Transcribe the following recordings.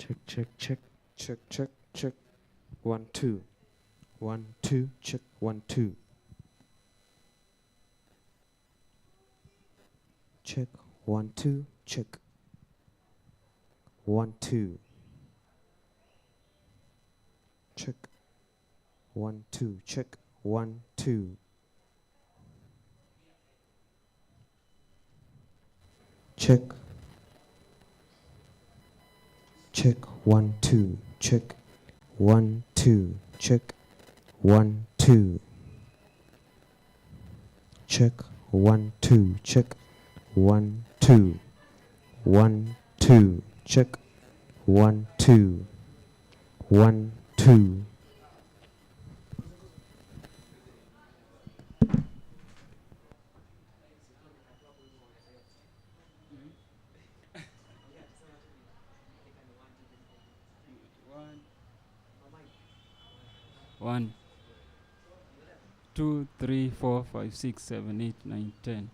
Check, check, check, check, check, check. 1 2. 1 2. Check. 1 2. Check. 1 2. Check. 1 2. Check. 1 2. Check. 1 2. Check. Check. 1 2. Check. 1 2. Check. 1 2. Check. 1 2. Check. 1 2. 1 2. Check. 1 2. 1 2. One, two, three, 4, 5, 6, 7, 8, 9, 10.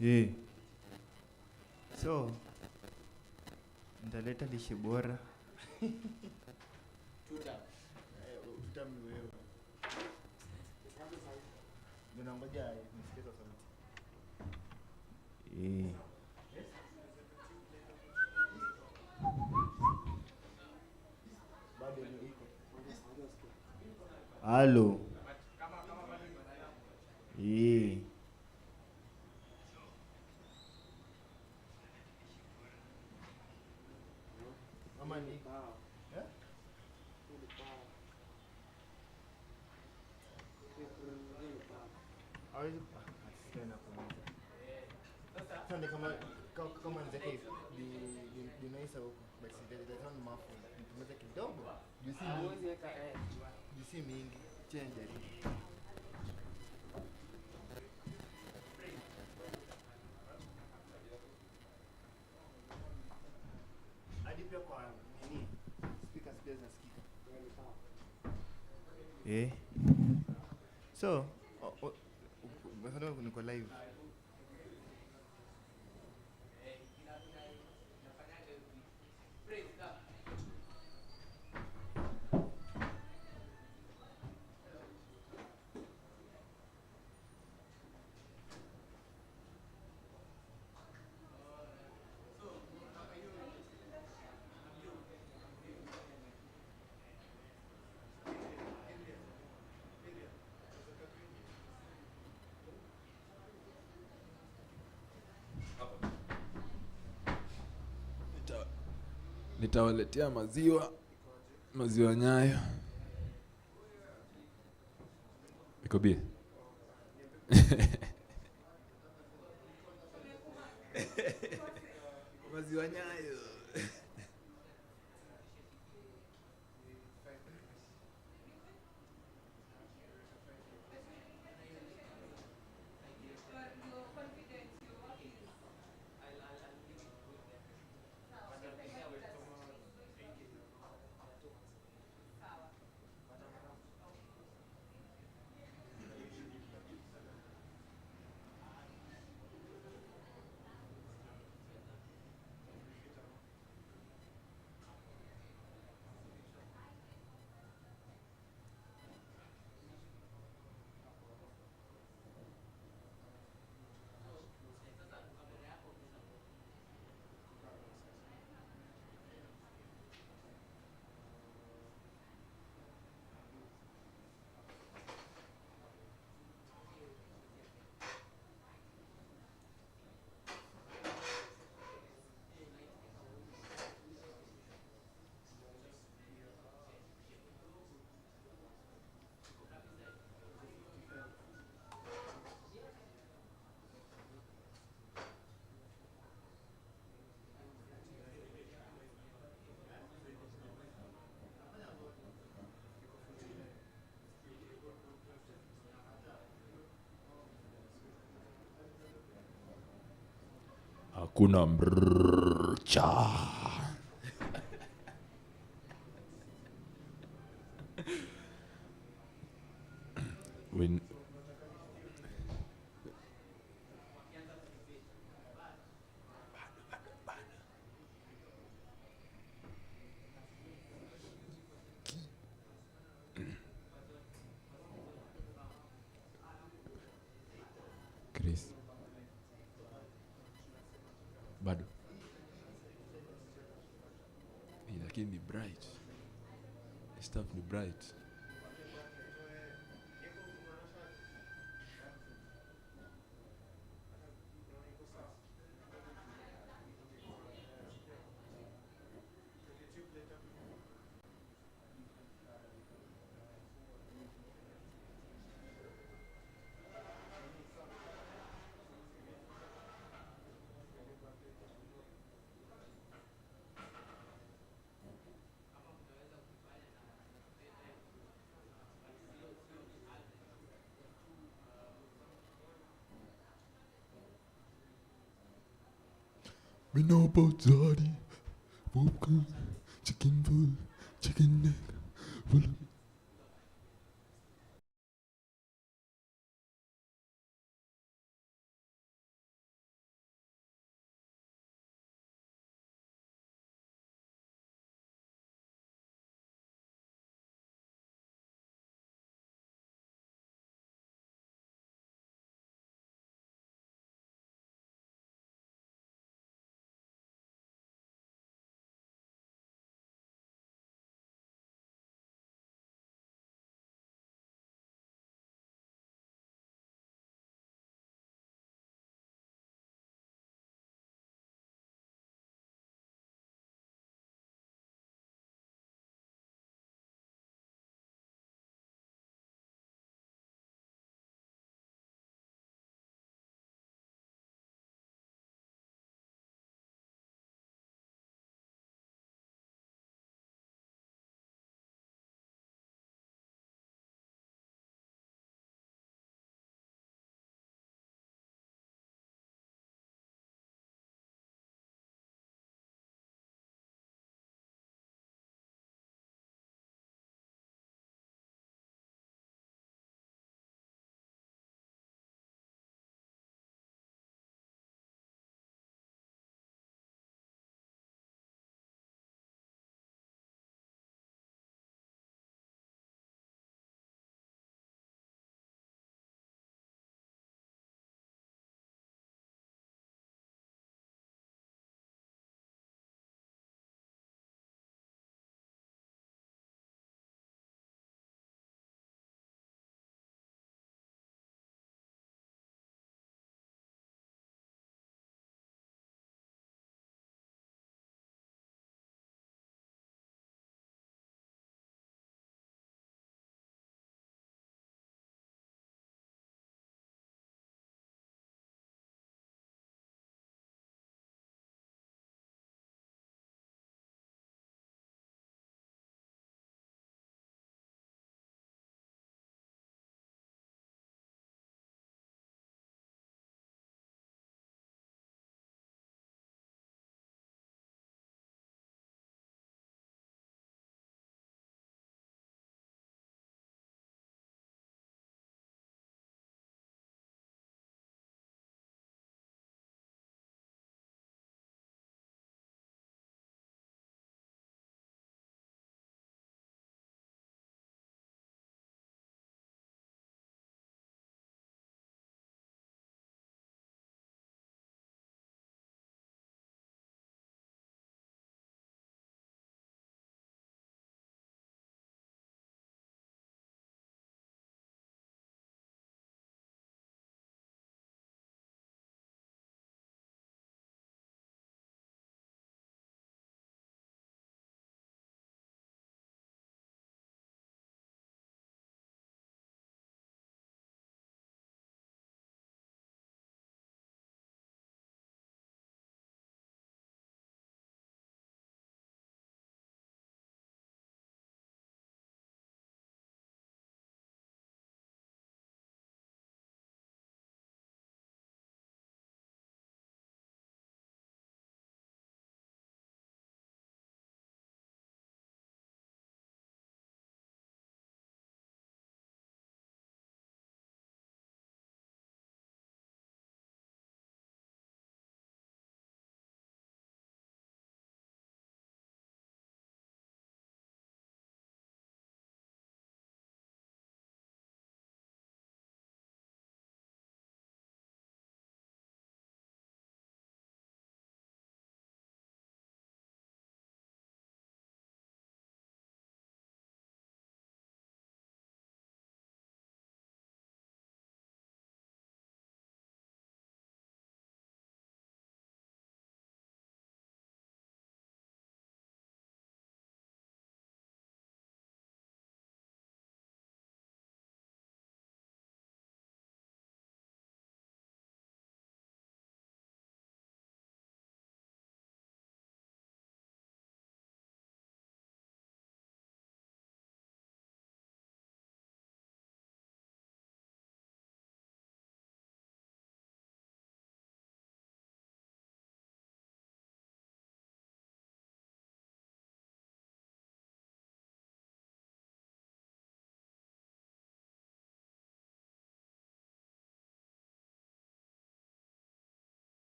Yeah. So, nitaleta lishe bora. Tutam ni wewe. Ninangoja nisikie sauti. Bado ni iko. Halo. Mama ni eh? Hawezi tena kuanza. Sasa kama nzake dinaisa huko basi ndio mafu. Tumeza kidogo. Jusi mingi change. Hadi pia kwa nini? Speaker nasikika. So, bado niko live. Nitawaletea maziwa Nyayo. Iko bie. Maziwa Nyayo. kuna mrcha. When Chris bado lakini ni bright, stuff ni bright. We know about Zodi, chicken full, chicken neck, full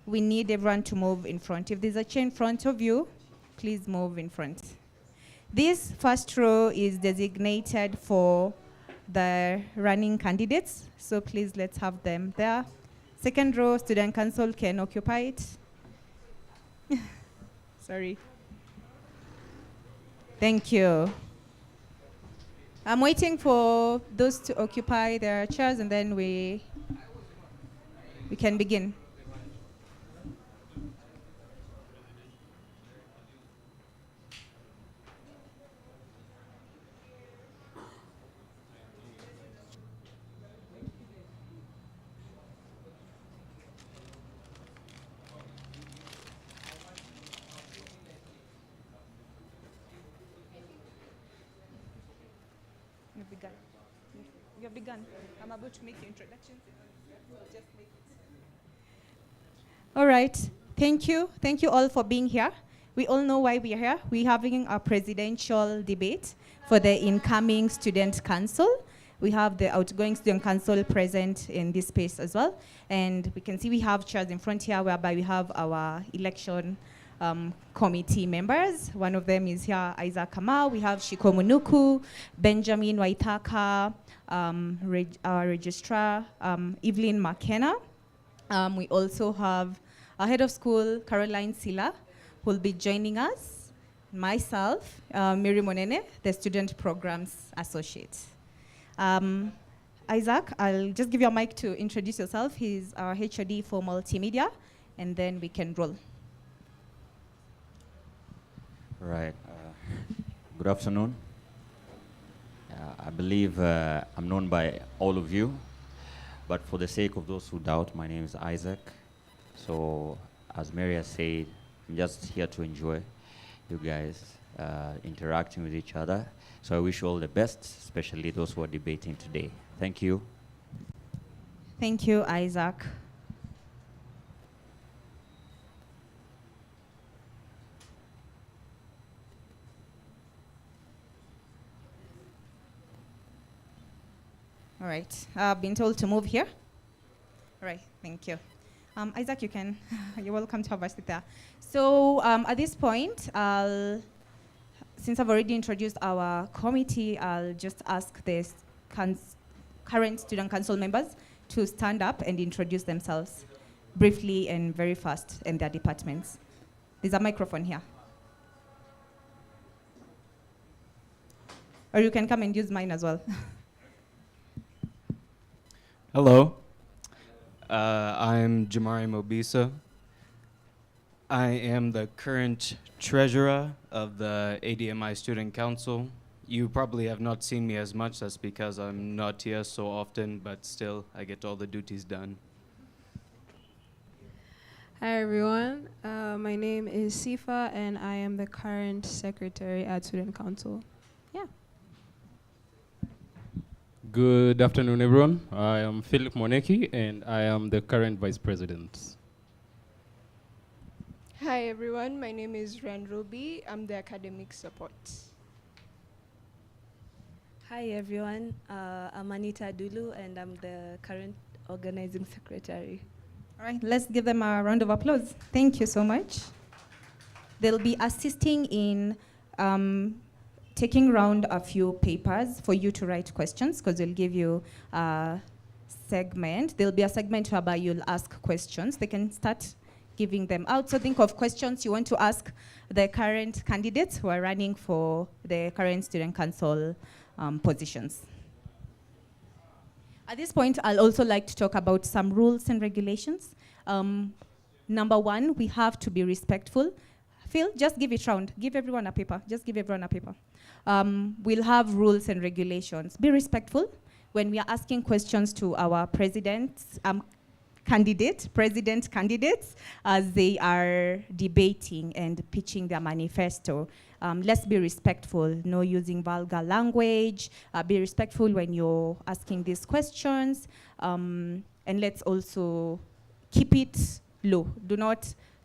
we need everyone to move in front. If there's a chair in front of you, please move in front. This first row is designated for the running candidates, so please let's have them there. Second row, student council can occupy it. Sorry. Thank you. I'm waiting for those to occupy their chairs and then we can begin. You've begun. You've begun. I'm about to make your introductions. Just make it. All right. Thank you. Thank you all for being here. We all know why we are here. We're having a presidential debate for the incoming student council. We have the outgoing student council present in this space as well. And we can see we have chairs in front here whereby we have our election committee members. One of them is here, Isaac Kamau. We have Shiko Munuku, Benjamin Waitaka, our registrar, Evelyn McKenna. We also have our head of school, Caroline Silla, who will be joining us. Myself, Miri Monene, the student programs associate. Isaac, I'll just give you a mic to introduce yourself. He's our HOD for multimedia, and then we can roll. Right. Good afternoon. I believe I'm known by all of you, but for the sake of those who doubt, my name is Isaac. So, as Mary has said, I'm just here to enjoy you guys interacting with each other. So I wish you all the best, especially those who are debating today. Thank you. Thank you, Isaac. All right, I've been told to move here. All right, thank you. Isaac, you're welcome to have a seat there. So at this point, since I've already introduced our committee, I'll just ask the current student council members to stand up and introduce themselves briefly and very fast in their departments. There's a microphone here. Or you can come and use mine as well. Hello, I'm Jamari Mobisa. I am the current treasurer of the ADMI Student Council. You probably have not seen me as much, that's because I'm not here so often, but still I get all the duties done. Hi everyone, my name is Sifa and I am the current secretary at Student Council. Yeah. Good afternoon, everyone. I am Philip Moneki, and I am the current vice president. Hi, everyone. My name is Nairobi. I'm the academic support. Hi, everyone. I'm Anita Dulu, and I'm the current organizing secretary. All right, let's give them a round of applause. Thank you so much. They'll be assisting in taking around a few papers for you to write questions, because we'll give you a segment. There'll be a segment whereby you'll ask questions. They can start giving them out. So think of questions you want to ask the current candidates who are running for the current student council positions. At this point, I'll also like to talk about some rules and regulations. Number one, we have to be respectful. Phil, just give it round. Give everyone a paper. Just give everyone a paper. We'll have rules and regulations. Be respectful when we are asking questions to our president candidates as they are debating and pitching their manifesto. Let's be respectful, no using vulgar language. Be respectful when you're asking these questions. And let's also keep it low.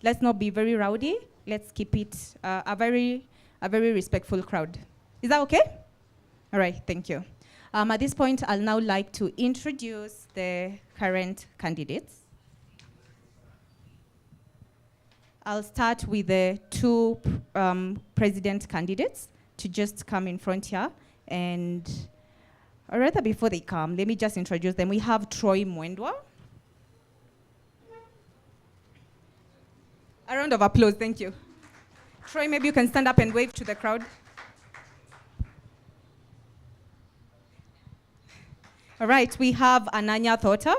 Let's not be very rowdy. Let's keep it a very respectful crowd. Is that okay? All right, thank you. At this point, I'll now like to introduce the current candidates. I'll start with the two president candidates to just come in front here. And or rather before they come, let me just introduce them. We have Troy Mwendwa. A round of applause, thank you. Troy, maybe you can stand up and wave to the crowd. All right, we have Ananya Thota.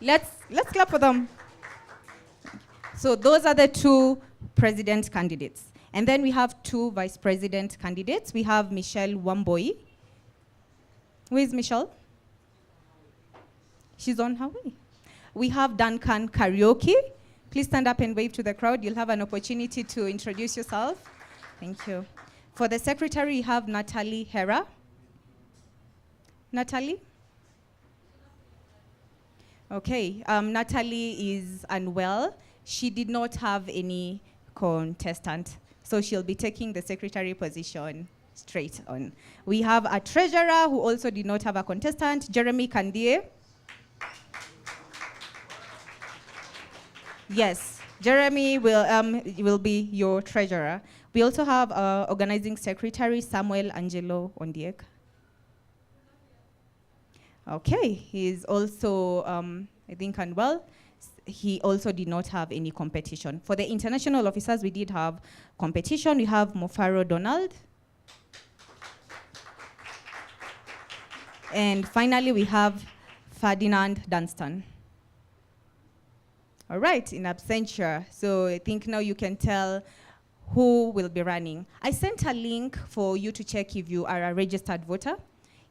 Let's clap for them. So those are the two president candidates. And then we have two vice president candidates. We have Michelle Wamboi. Where is Michelle? She's on her way. We have Duncan Karaoke. Please stand up and wave to the crowd. You'll have an opportunity to introduce yourself. Thank you. For the secretary, we have Natalie Hera. Natalie? Okay, Natalie is unwell. She did not have any contestant, so she'll be taking the secretary position straight on. We have a treasurer who also did not have a contestant, Jeremy Kandie. Yes, Jeremy will be your treasurer. We also have organizing secretary, Samuel Angelo Ondiek. Okay, he's also, I think, unwell. He also did not have any competition. For the international officers, we did have competition. We have Mofaro Donald. And finally, we have Ferdinand Dunstan. All right, in absentia. So I think now you can tell who will be running. I sent a link for you to check if you are a registered voter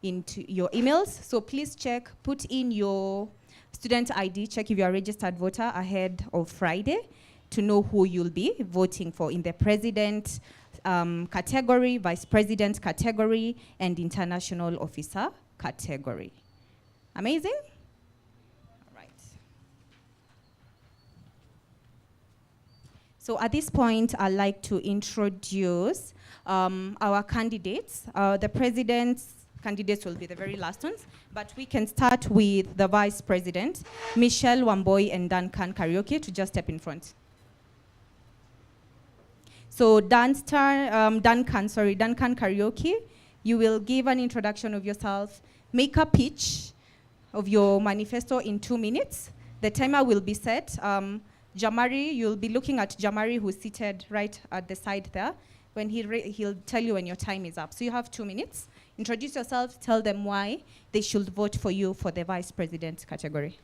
into your emails. So please check, put in your student ID, check if you're a registered voter ahead of Friday to know who you'll be voting for in the president category, vice president category, and international officer category. Amazing? All right. So at this point, I'd like to introduce our candidates. The president's candidates will be the very last ones, but we can start with the vice president, Michelle Wamboi and Duncan Karaoke, to just step in front. So Duncan Karaoke, you will give an introduction of yourself, make a pitch of your manifesto in 2 minutes. The timer will be set. Jamari, you'll be looking at Jamari, who's seated right at the side there. When he'll tell you when your time is up. So you have 2 minutes. Introduce yourself, tell them why they should vote for you for the vice president category.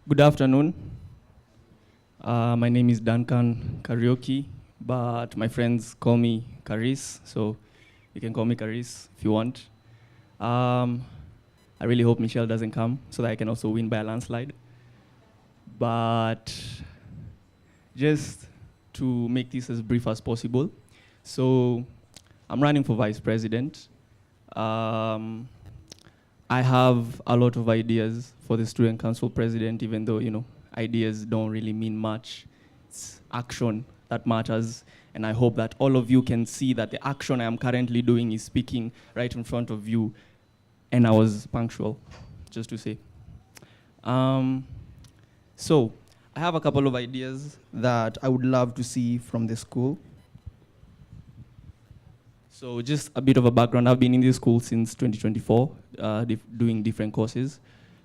Good afternoon. My name is Duncan Karaoke, but my friends call me Karis, so you can call me Karis if you want. I really hope Michelle doesn't come so that I can also win by a landslide. But just to make this as brief as possible, so I'm running for vice president. I have a lot of ideas for the student council president, even though, ideas don't really mean much. It's action that matters. And I hope that all of you can see that the action I am currently doing is speaking right in front of you. And I was punctual, just to say. So I have a couple of ideas that I would love to see from the school. So just a bit of a background. I've been in this school since 2024, doing different courses.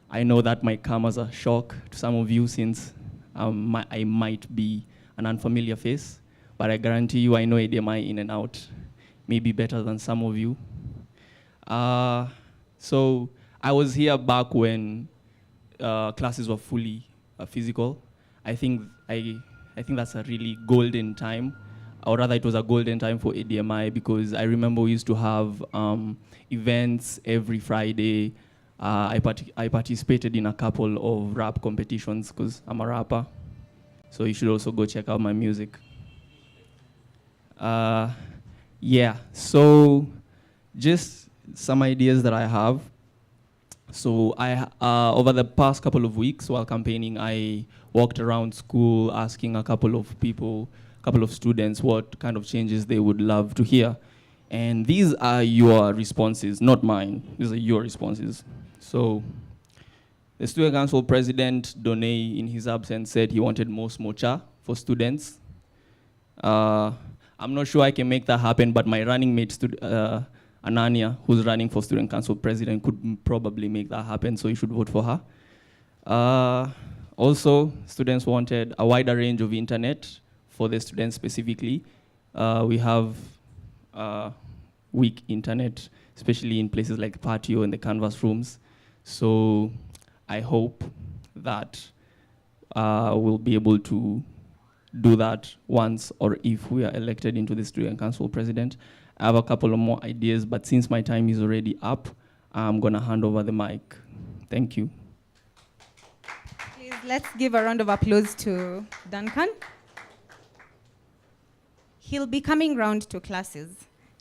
I know that might come as a shock to some of you since I might be an unfamiliar face, but I guarantee you I know ADMI in and out, maybe better than some of you. So I was here back when classes were fully physical. I think that's a really golden time. Or rather, it was a golden time for ADMI because I remember we used to have events every Friday. I participated in a couple of rap competitions because I'm a rapper. So you should also go check out my music. Yeah, so just some ideas that I have. So over the past couple of weeks while campaigning, I walked around school asking a couple of people, couple of students what kind of changes they would love to hear. And these are your responses, not mine. These are your responses. So The student council president, Donay, in his absence, said he wanted more smocha for students. I'm not sure I can make that happen, but my running mate, Ananya, who's running for student council president, could probably make that happen, so you should vote for her. Also, students wanted a wider range of internet for the students specifically. We have weak internet, especially in places like patio and the canvas rooms. So I hope that we'll be able to do that once or if we are elected into the student council president. I have a couple of more ideas, but since my time is already up, I'm gonna hand over the mic. Thank you. Please, let's give a round of applause to Duncan. He'll be coming round to classes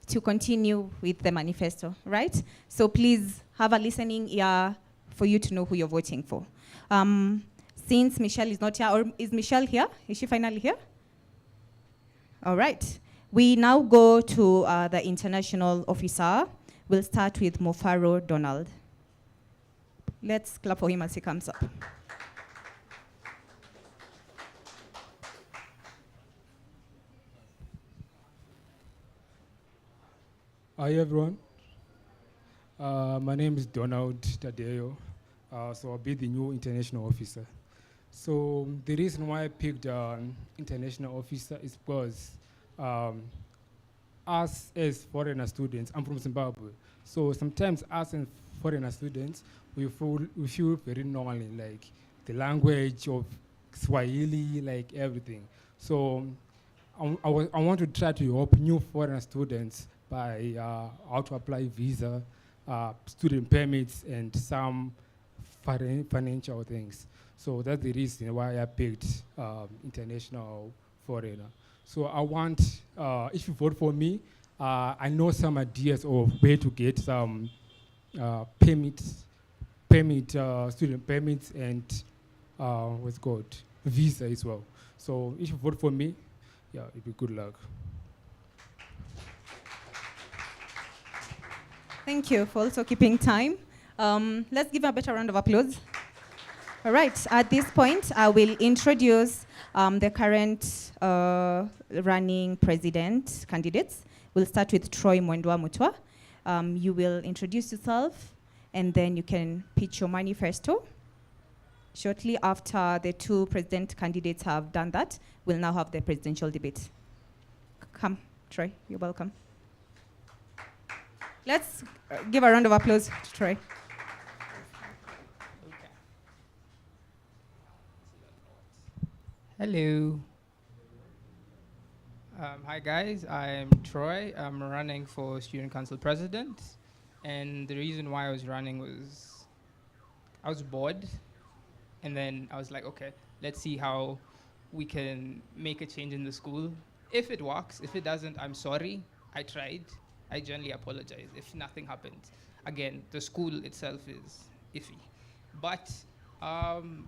to continue with the manifesto, right? So please have a listening ear for you to know who you're voting for. Since Michelle is not here, or is Michelle here? Is she finally here? All right. We now go to the international officer. We'll start with Mofaro Donald. Let's clap for him as he comes up. Hi everyone. My name is Donald Tadeo. So I'll be the new international officer. So the reason why I picked international officer is because us as foreigner students, I'm from Zimbabwe. So sometimes us as foreigner students, we feel very normally, like the language of Swahili, like everything. So I want to try to help new foreign students by how to apply visa, student permits, and some financial things. So that's the reason why I picked international foreigner. So I want, if you vote for me, I know some ideas of where to get some student permits, and what's called visa as well. So if you vote for me, yeah, it'd be good luck. Thank you for also keeping time. Let's give a better round of applause. All right, at this point, I will introduce the current running president candidates. We'll start with Troy Mwendwa Mutwa. You will introduce yourself, and then you can pitch your manifesto. Shortly after the two president candidates have done that, we'll now have the presidential debate. Come, Troy, you're welcome. Let's give a round of applause to Troy. Hello. Hi guys, I'm Troy. I'm running for student council president, and the reason why I was running was I was bored, and then I was like, okay, let's see how we can make a change in the school. If it works, if it doesn't, I'm sorry. I tried. I genuinely apologize if nothing happens. Again, the school itself is iffy. But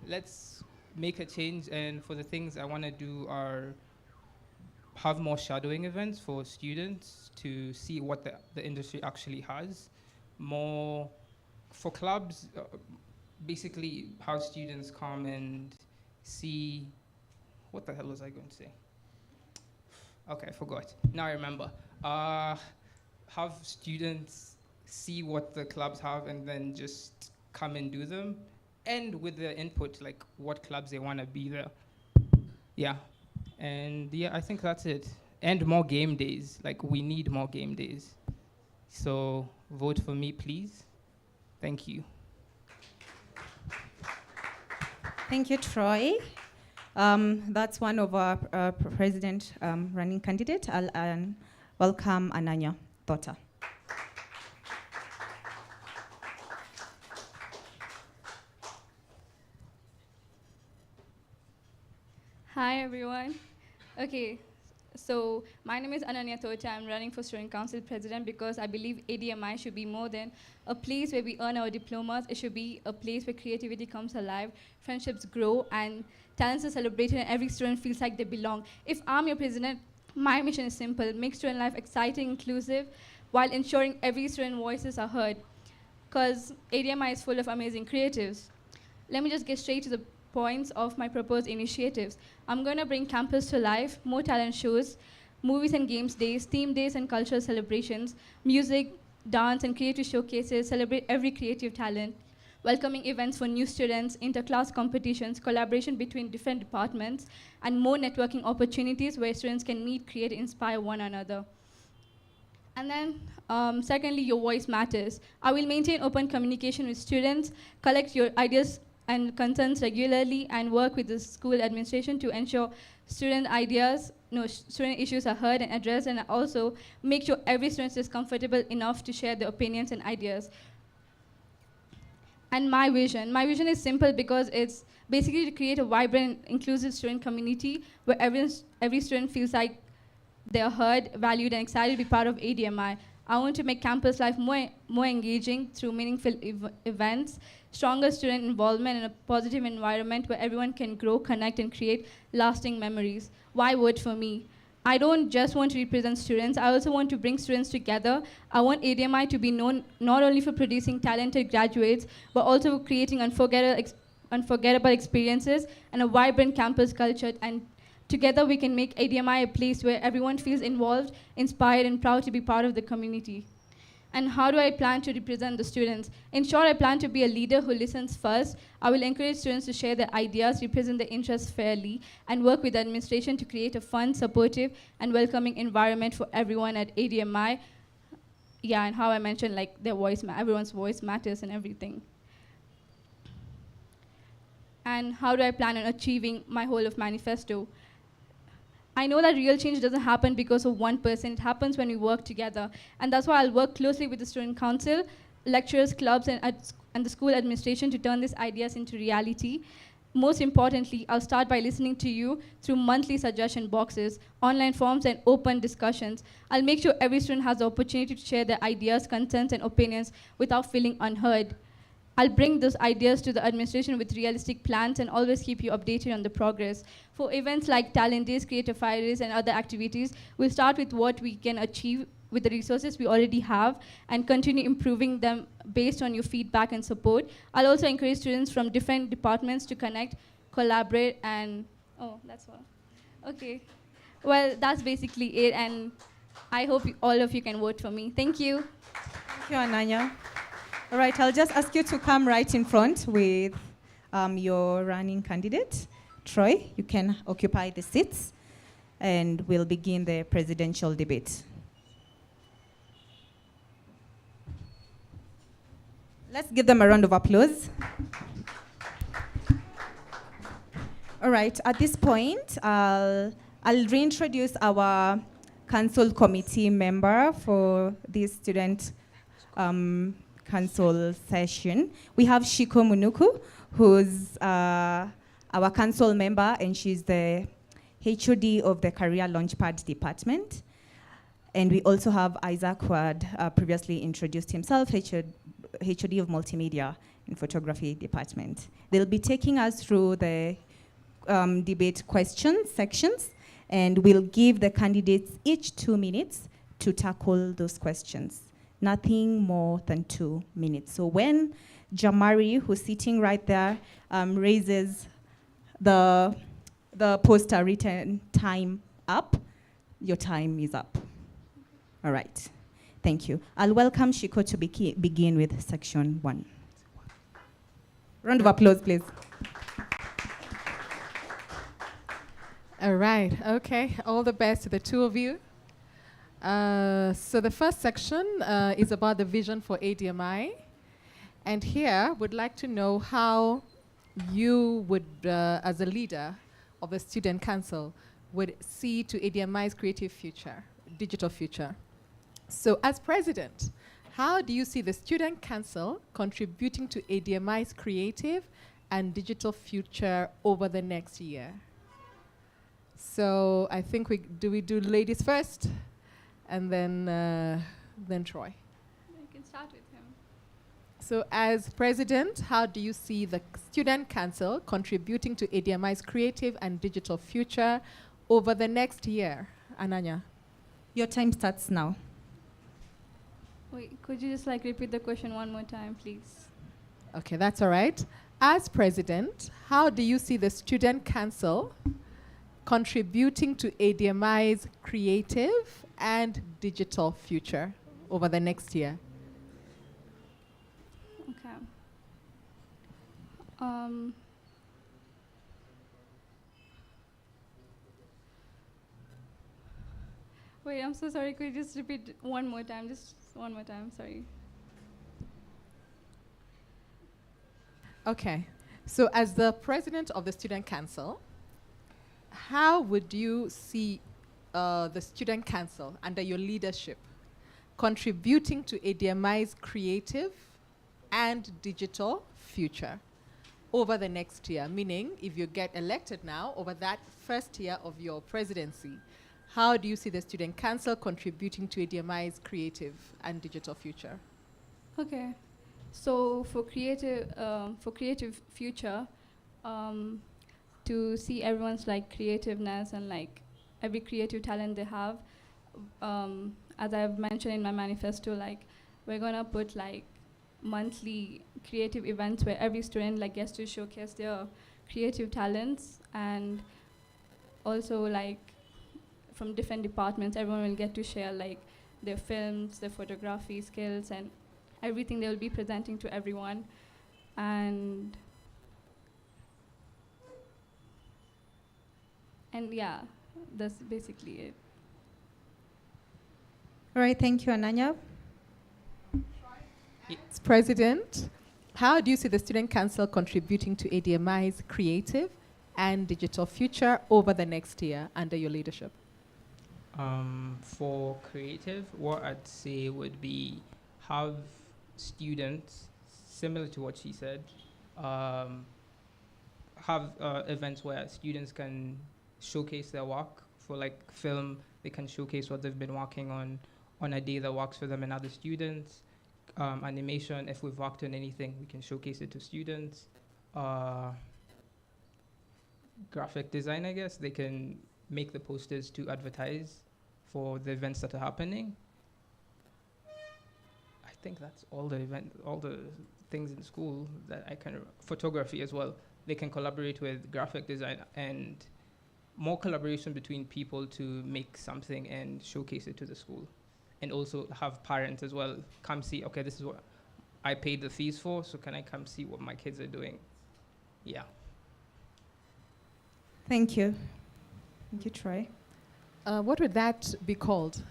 let's make a change, and for the things I want to do are have more shadowing events for students to see what the industry actually has. More for clubs, basically how students come and see, what the hell was I going to say? Okay, I forgot. Now I remember. Have students see what the clubs have and then just come and do them, and with their input, like what clubs they want to be there. Yeah, and yeah, I think that's it. And more game days, like we need more game days. So vote for me, please. Thank you. Thank you, Troy. That's one of our president running candidate. I'll welcome Ananya Tota. Hi everyone. Okay, so my name is Ananya Tota. I'm running for student council president because I believe ADMI should be more than a place where we earn our diplomas. It should be a place where creativity comes alive, friendships grow, and talents are celebrated, and every student feels like they belong. If I'm your president, my mission is simple: make student life exciting, inclusive, while ensuring every student voices are heard. Because ADMI is full of amazing creatives. let me just get straight to the points of my proposed initiatives. I'm going to bring campus to life, more talent shows, movies and games days, theme days and cultural celebrations, music, dance, and creative showcases, celebrate every creative talent, welcoming events for new students, interclass competitions, collaboration between different departments, and more networking opportunities where students can meet, create, inspire one another. And then, secondly, your voice matters. I will maintain open communication with students, collect your ideas and concerns regularly, and work with the school administration to ensure student ideas, student issues are heard and addressed, and also make sure every student is comfortable enough to share their opinions and ideas. And my vision is simple because it's basically to create a vibrant, inclusive student community where every student feels like they're heard, valued, and excited to be part of ADMI. I want to make campus life more engaging through meaningful events, stronger student involvement, and a positive environment where everyone can grow, connect, and create lasting memories. Why vote for me? I don't just want to represent students, I also want to bring students together. I want ADMI to be known not only for producing talented graduates, but also for creating unforgettable experiences and a vibrant campus culture. And together we can make ADMI a place where everyone feels involved, inspired, and proud to be part of the community. And how do I plan to represent the students? In short, I plan to be a leader who listens first. I will encourage students to share their ideas, represent their interests fairly, and work with the administration to create a fun, supportive, and welcoming environment for everyone at ADMI. Yeah, and how I mentioned, like, everyone's voice matters and everything. And how do I plan on achieving my whole of manifesto? I know that real change doesn't happen because of one person. It happens when we work together. And that's why I'll work closely with the student council, lecturers, clubs, and the school administration to turn these ideas into reality. Most importantly, I'll start by listening to you through monthly suggestion boxes, online forums, and open discussions. I'll make sure every student has the opportunity to share their ideas, concerns, and opinions without feeling unheard. I'll bring those ideas to the administration with realistic plans and always keep you updated on the progress. For events like Talent Days, Creative Fire Days, and other activities, we'll start with what we can achieve with the resources we already have and continue improving them based on your feedback and support. I'll also encourage students from different departments to connect, collaborate, and that's all. Okay. Well, that's basically it, and I hope all of you can vote for me. Thank you. Thank you, Ananya. All right, I'll just ask you to come right in front with your running candidate. Troy, you can occupy the seats, and we'll begin the presidential debate. Let's give them a round of applause. All right, at this point, I'll reintroduce our council committee member for this student council session. We have Shiko Munuku, who's our council member, and she's the HOD of the Career Launchpad department. And we also have Isaac, who had previously introduced himself, HOD of Multimedia and Photography department. They'll be taking us through the debate questions sections, and we'll give the candidates each 2 minutes to tackle those questions. Nothing more than 2 minutes. So when Jamari, who's sitting right there, raises the poster written time up, your time is up. All right, thank you. I'll welcome Shiko to begin with section 1. Round of applause, please. All right, okay, all the best to the two of you. So the first section is about the vision for ADMI. And here, would like to know how you would, as a leader of the Student Council, would see to ADMI's creative future, digital future. So as president, how do you see the Student Council contributing to ADMI's creative and digital future over the next year? So I think we do ladies first, and then Troy. You can start with him. So as president, how do you see the Student Council contributing to ADMI's creative and digital future over the next year? Ananya. Your time starts now. Wait, could you just repeat the question one more time, please? Okay, that's all right. As president, how do you see the Student Council contributing to ADMI's creative and digital future over the next year? Okay. Wait, I'm so sorry. Could you just repeat one more time? Just one more time. Sorry. Okay. So as the president of the Student Council, how would you see the Student Council under your leadership contributing to ADMI's creative and digital future over the next year? Meaning, if you get elected now, over that first year of your presidency, how do you see the Student Council contributing to ADMI's creative and digital future? Okay. So for creative future, to see everyone's like creativeness and like every creative talent they have, as I've mentioned in my manifesto, like we're gonna put like monthly creative events where every student like gets to showcase their creative talents, and also like from different departments, everyone will get to share like their films, their photography skills, and everything they will be presenting to everyone. And yeah, that's basically it. All right, thank you, Ananya. As president, how do you see the Student Council contributing to ADMI's creative and digital future over the next year under your leadership? For creative, what I'd say would be have students, similar to what she said, have events where students can showcase their work. For like film, they can showcase what they've been working on a day that works for them and other students. Animation, if we've worked on anything, we can showcase it to students. Graphic design, I guess, they can make the posters to advertise for the events that are happening. I think that's all the things in school that I can. Photography as well. They can collaborate with graphic design and more collaboration between people to make something and showcase it to the school. And also have parents as well come see, okay, this is what I paid the fees for, so can I come see what my kids are doing? Yeah. Thank you. Thank you, Troy. What would that be called?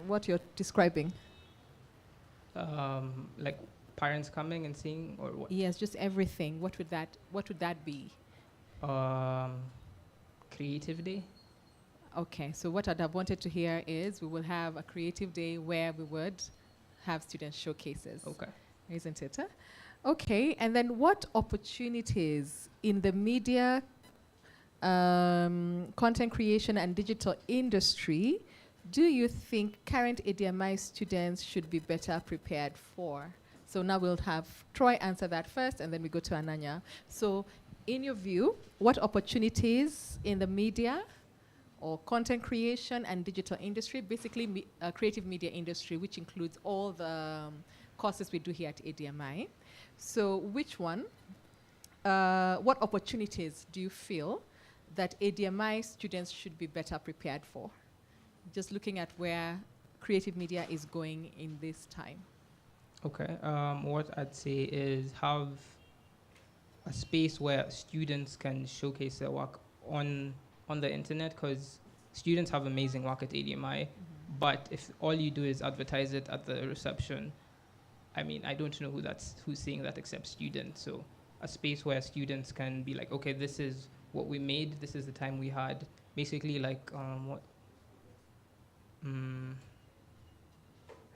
What you're describing? Like parents coming and seeing, or what? Yes, just everything. What would that be? Creative day. Okay, so what I'd have wanted to hear is we will have a creative day where we would have student showcases. Okay. Isn't it? Huh? Okay, and then what opportunities in the media, content creation and digital industry do you think current ADMI students should be better prepared for? So now we'll have Troy answer that first, and then we go to Ananya. So in your view, what opportunities in the media or content creation and digital industry, basically creative media industry, which includes all the courses we do here at ADMI. So which one, what opportunities do you feel that ADMI students should be better prepared for? Just looking at where creative media is going in this time. Okay, what I'd say is have a space where students can showcase their work on the internet, because students have amazing work at ADMI, but if all you do is advertise it at the reception, I mean, I don't know who's seeing that except students. So a space where students can be like, okay, this is what we made, this is the time we had. Basically like,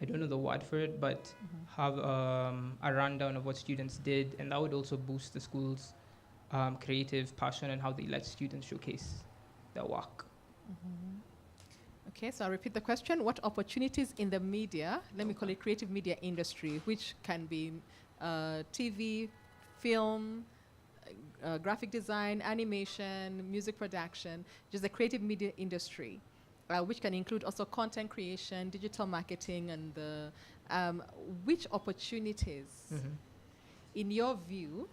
I don't know the word for it, but have a rundown of what students did, and that would also boost the school's creative passion and how they let students showcase their work. Okay, so I'll repeat the question. What opportunities in the media, let me call it creative media industry, which can be TV, film, graphic design, animation, music production, just the creative media industry, which can include also content creation, digital marketing, and which opportunities, in your view,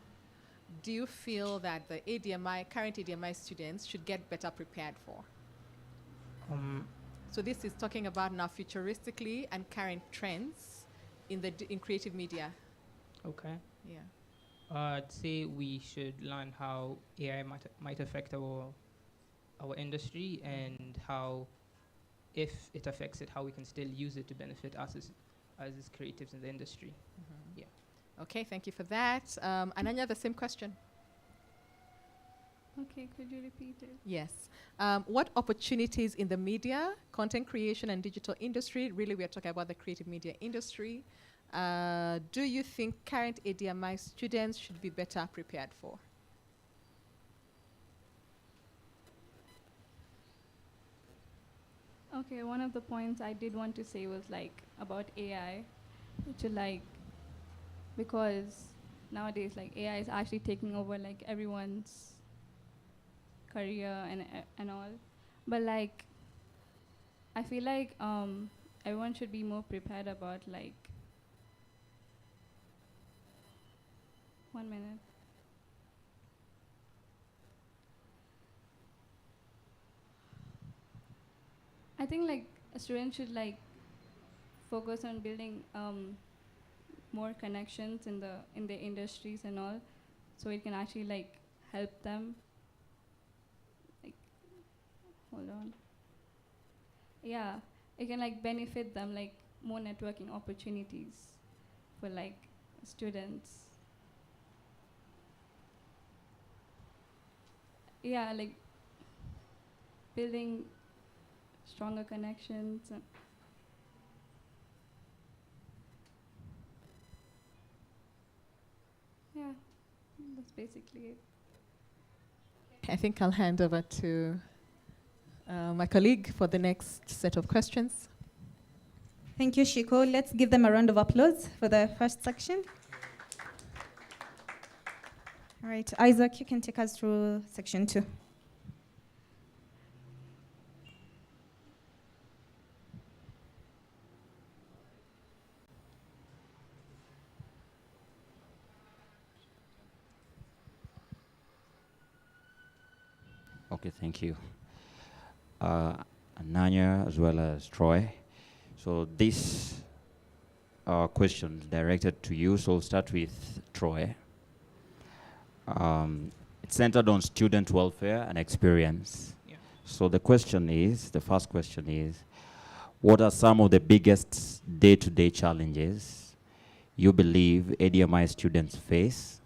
do you feel that the ADMI, current ADMI students should get better prepared for? So this is talking about now futuristically and current trends in creative media. Okay. Yeah. I'd say we should learn how AI might affect our industry, and how, if it affects it, how we can still use it to benefit us as creatives in the industry. Yeah. Okay, thank you for that. Ananya, the same question. Okay, could you repeat it? Yes. What opportunities in the media, content creation and digital industry, really we are talking about the creative media industry, do you think current ADMI students should be better prepared for? Okay, one of the points I did want to say was like about AI, to like, because nowadays like AI is actually taking over like everyone's career and all, but like I feel like everyone should be more prepared about like, 1 minute. I think like a student should like focus on building more connections in the industries and all, so it can actually like help them. Like, hold on. Yeah, it can like benefit them, like more networking opportunities for like students. Yeah, like building stronger connections. Yeah, that's basically it. I think I'll hand over to my colleague for the next set of questions. Thank you, Shiko. Let's give them a round of applause for the first section. All right, Isaac, you can take us through section 2. Okay, thank you. Nanya as well as Troy. So this question directed to you, so we'll start with Troy. It's centered on student welfare and experience. Yeah. So the first question is, what are some of the biggest day-to-day challenges you believe ADMI students face,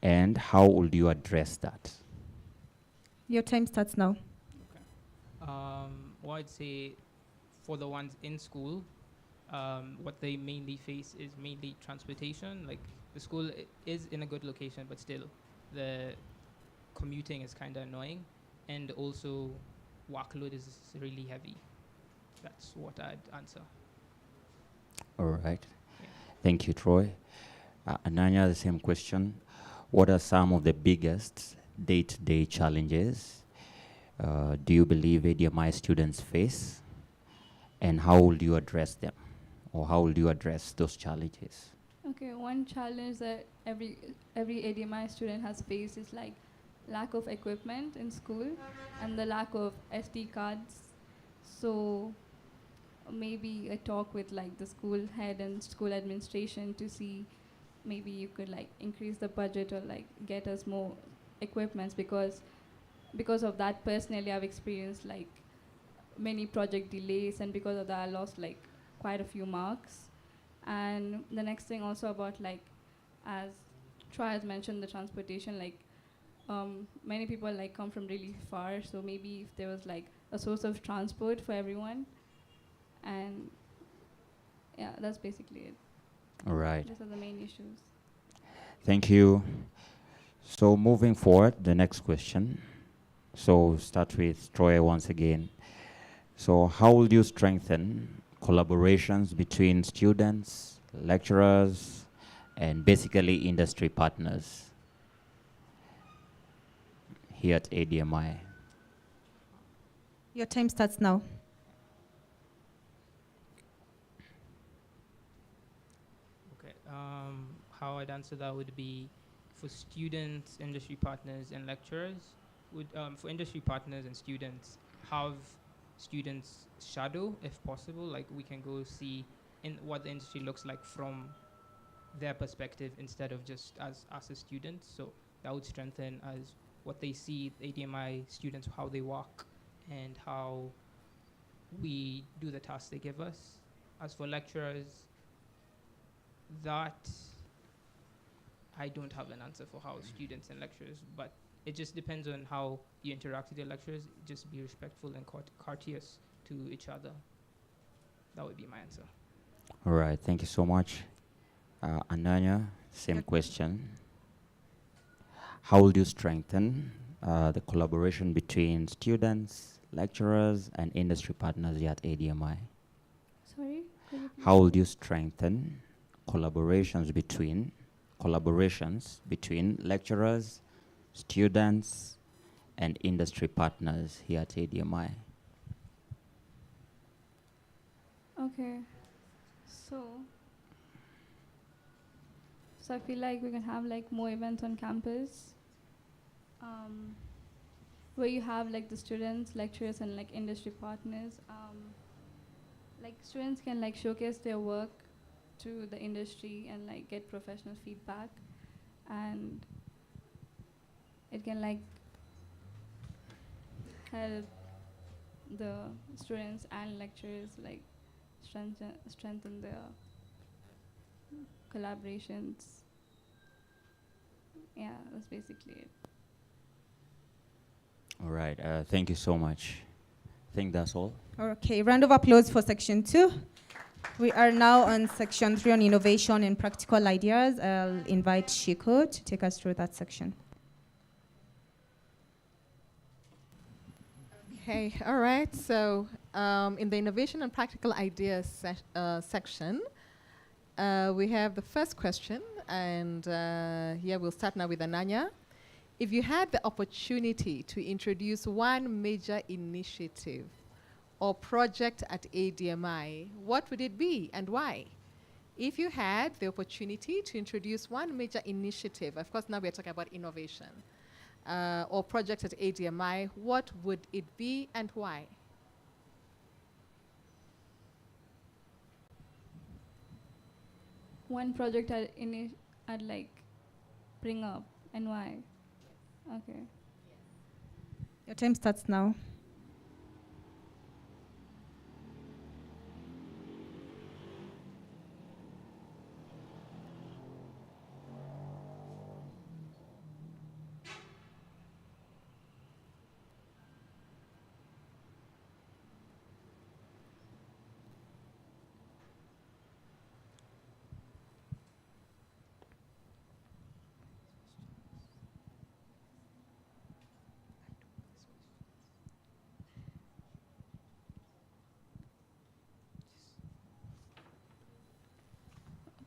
and how would you address that? Your time starts now. Well, I'd say for the ones in school, what they mainly face is mainly transportation. Like the school is in a good location, but still the commuting is kind of annoying, and also workload is really heavy. That's what I'd answer. All right. Thank you, Troy. Ananya, the same question. What are some of the biggest day-to-day challenges do you believe ADMI students face, and how will you address them, or how will you address those challenges? Okay, one challenge that every ADMI student has faced is like lack of equipment in school and the lack of SD cards. So maybe a talk with like the school head and school administration to see maybe you could like increase the budget or like get us more equipments, because of that personally I've experienced like many project delays, and because of that I lost like quite a few marks. And the next thing also about like, as Troy has mentioned, the transportation, like many people like come from really far, so maybe if there was like a source of transport for everyone, and yeah, that's basically it. All right. These are the main issues. Thank you. So moving forward, the next question. So start with Troy once again. So how will you strengthen collaborations between students, lecturers, and basically industry partners here at ADMI? Your time starts now. Okay. How I'd answer that would be, for students, industry partners, and lecturers, would for industry partners and students, have students shadow if possible. Like we can go see in what the industry looks like from their perspective instead of just as a student. So that would strengthen as what they see ADMI students, how they walk and how we do the tasks they give us. As for lecturers, that I don't have an answer for how students and lecturers, but it just depends on how you interact with your lecturers. Just be respectful and courteous to each other. That would be my answer. All right, thank you so much. Ananya, same question. How will you strengthen the collaboration between students, lecturers, and industry partners here at ADMI? Sorry? Could you please- How will you strengthen collaborations between lecturers, students, and industry partners here at ADMI? Okay. So I feel like we can have like more events on campus, where you have like the students, lecturers, and like industry partners. Like students can like showcase their work to the industry and like get professional feedback, and it can like help the students and lecturers like strengthen their collaborations. Yeah, that's basically it. All right, thank you so much. I think that's all. Okay, round of applause for section 2. We are now on section 3 on innovation and practical ideas. I'll invite Shiko to take us through that section. Okay, all right. So in the innovation and practical ideas section, we have the first question, and here we'll start now with Ananya. If you had the opportunity to introduce one major initiative or project at ADMI, what would it be and why? If you had the opportunity to introduce one major initiative, of course now we're talking about innovation, or project at ADMI, what would it be and why? One project I'd like bring up and why. Okay. Your time starts now.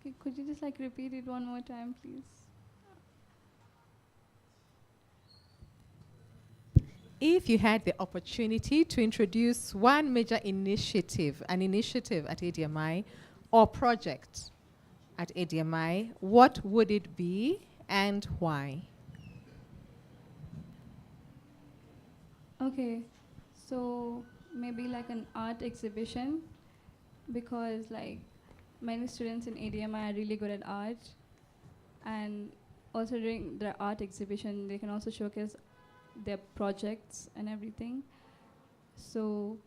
Okay, could you just like repeat it one more time, please? If you had the opportunity to introduce one major initiative, an initiative at ADMI or project at ADMI, what would it be and why? Okay, so maybe like an art exhibition, because like many students in ADMI are really good at art, and also during their art exhibition they can also showcase their projects and everything. So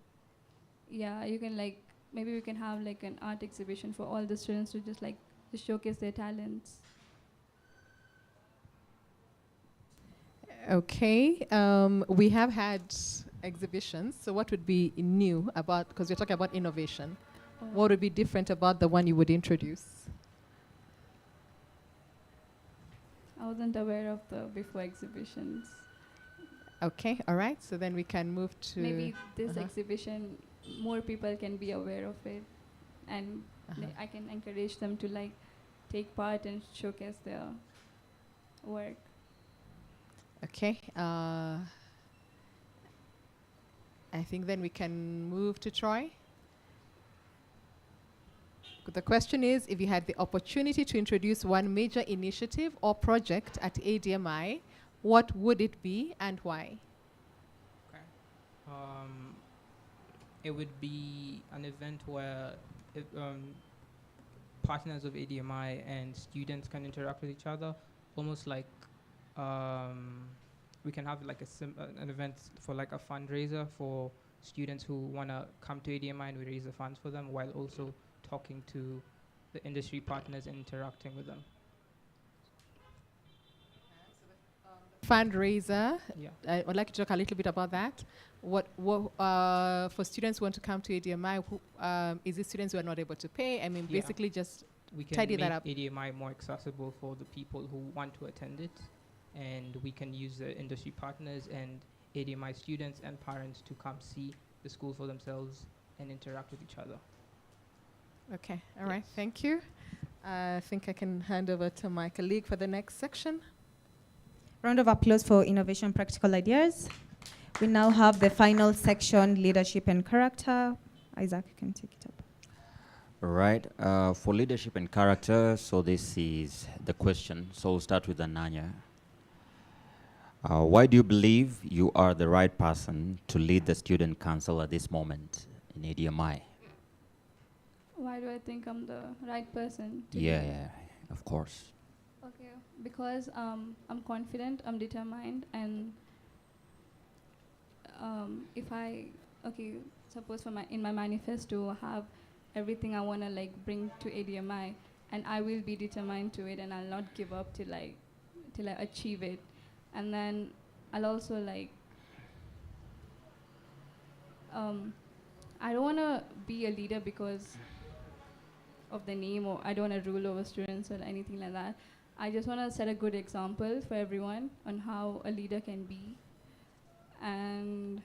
yeah, you can like, maybe we can have like an art exhibition for all the students to just like to showcase their talents. Okay, we have had exhibitions, so what would be new about, because we're talking about innovation, what would be different about the one you would introduce? I wasn't aware of the before exhibitions. Okay, all right, so then we can move to... Maybe this exhibition, more people can be aware of it, and I can encourage them to like take part and showcase their work. Okay, I think then we can move to Troy. The question is, if you had the opportunity to introduce one major initiative or project at ADMI, what would it be and why? It would be an event where partners of ADMI and students can interact with each other, almost like we can have like an event for like a fundraiser for students who want to come to ADMI, and we raise the funds for them while also talking to the industry partners and interacting with them. Fundraiser. Yeah. I would like to talk a little bit about that. What for students who want to come to ADMI, is it students who are not able to pay? I mean, Yeah. basically just We can tidy make that up. ADMI more accessible for the people who want to attend it, and we can use the industry partners and ADMI students and parents to come see the school for themselves and interact with each other. Okay, all right, thank you. I think I can hand over to my colleague for the next section. Round of applause for innovation practical ideas. We now have the final section, leadership and character. Isaac, you can take it up. All right. For leadership and character, so this is the question. So we'll start with Ananya. Why do you believe you are the right person to lead the student council at this moment in ADMI? Why do I think I'm the right person? Yeah, of course. Okay, because I'm confident, I'm determined, and if I, suppose in my manifesto I have everything I want to like bring to ADMI, and I will be determined to it, and I'll not give up till I achieve it. And then I'll also like, I don't want to be a leader because of the name, or I don't want to rule over students or anything like that. I just want to set a good example for everyone on how a leader can be, and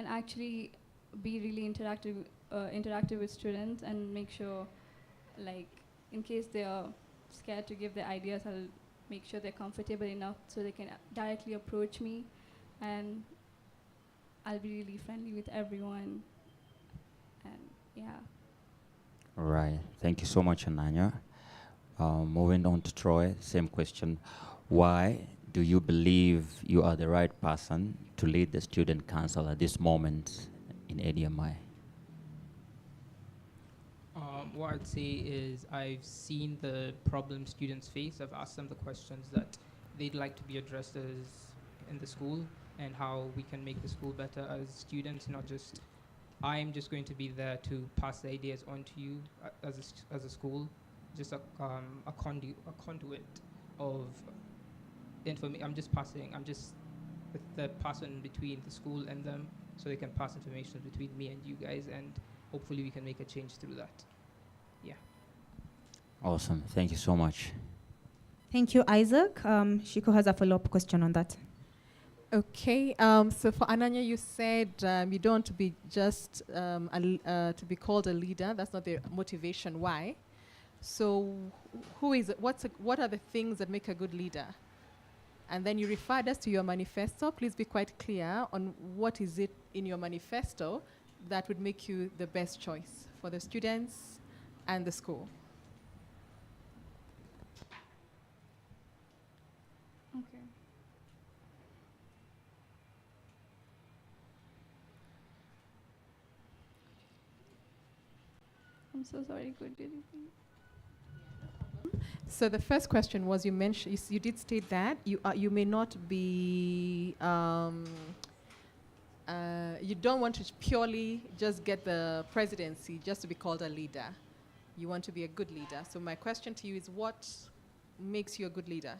actually be really interactive with students, and make sure, like, in case they are scared to give their ideas, I'll make sure they're comfortable enough so they can directly approach me, and I'll be really friendly with everyone, and yeah. All right. Thank you so much, Ananya. Moving on to Troy, same question. Why do you believe you are the right person to lead the student council at this moment in ADMI? What I'd say is I've seen the problems students face. I've asked them the questions that they'd like to be addressed in the school, and how we can make the school better as students, not just I'm just going to be there to pass the ideas on to you as a school, just a conduit of information. I'm just the person between the school and them, so they can pass information between me and you guys, and hopefully we can make a change through that. Yeah. Awesome. Thank you so much. Thank you, Isaac. Shiko has a follow-up question on that. Okay, so for Ananya, you said you don't want to be just to be called a leader. That's not the motivation. Why? So, who is it? What are the things that make a good leader? And then you referred us to your manifesto. Please be quite clear on what is it in your manifesto that would make you the best choice for the students and the school. Okay. I'm so sorry, could you repeat? So the first question was, you mentioned, you did state that you may not be, you don't want to purely just get the presidency just to be called a leader. You want to be a good leader. So my question to you is, what makes you a good leader?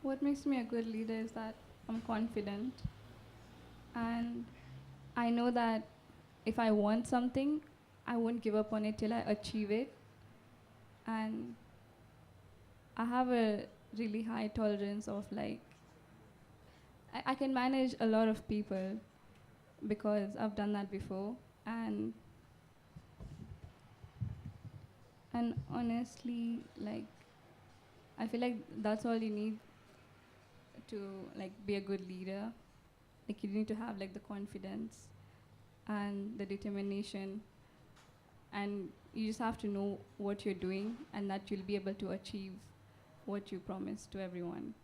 What makes me a good leader is that I'm confident, and I know that if I want something, I won't give up on it till I achieve it. And I have a really high tolerance of like, I can manage a lot of people because I've done that before, and honestly, like, I feel like that's all you need to like be a good leader, Like, you need to have like the confidence and the determination, and you just have to know what you're doing, and that you'll be able to achieve what you promise to everyone.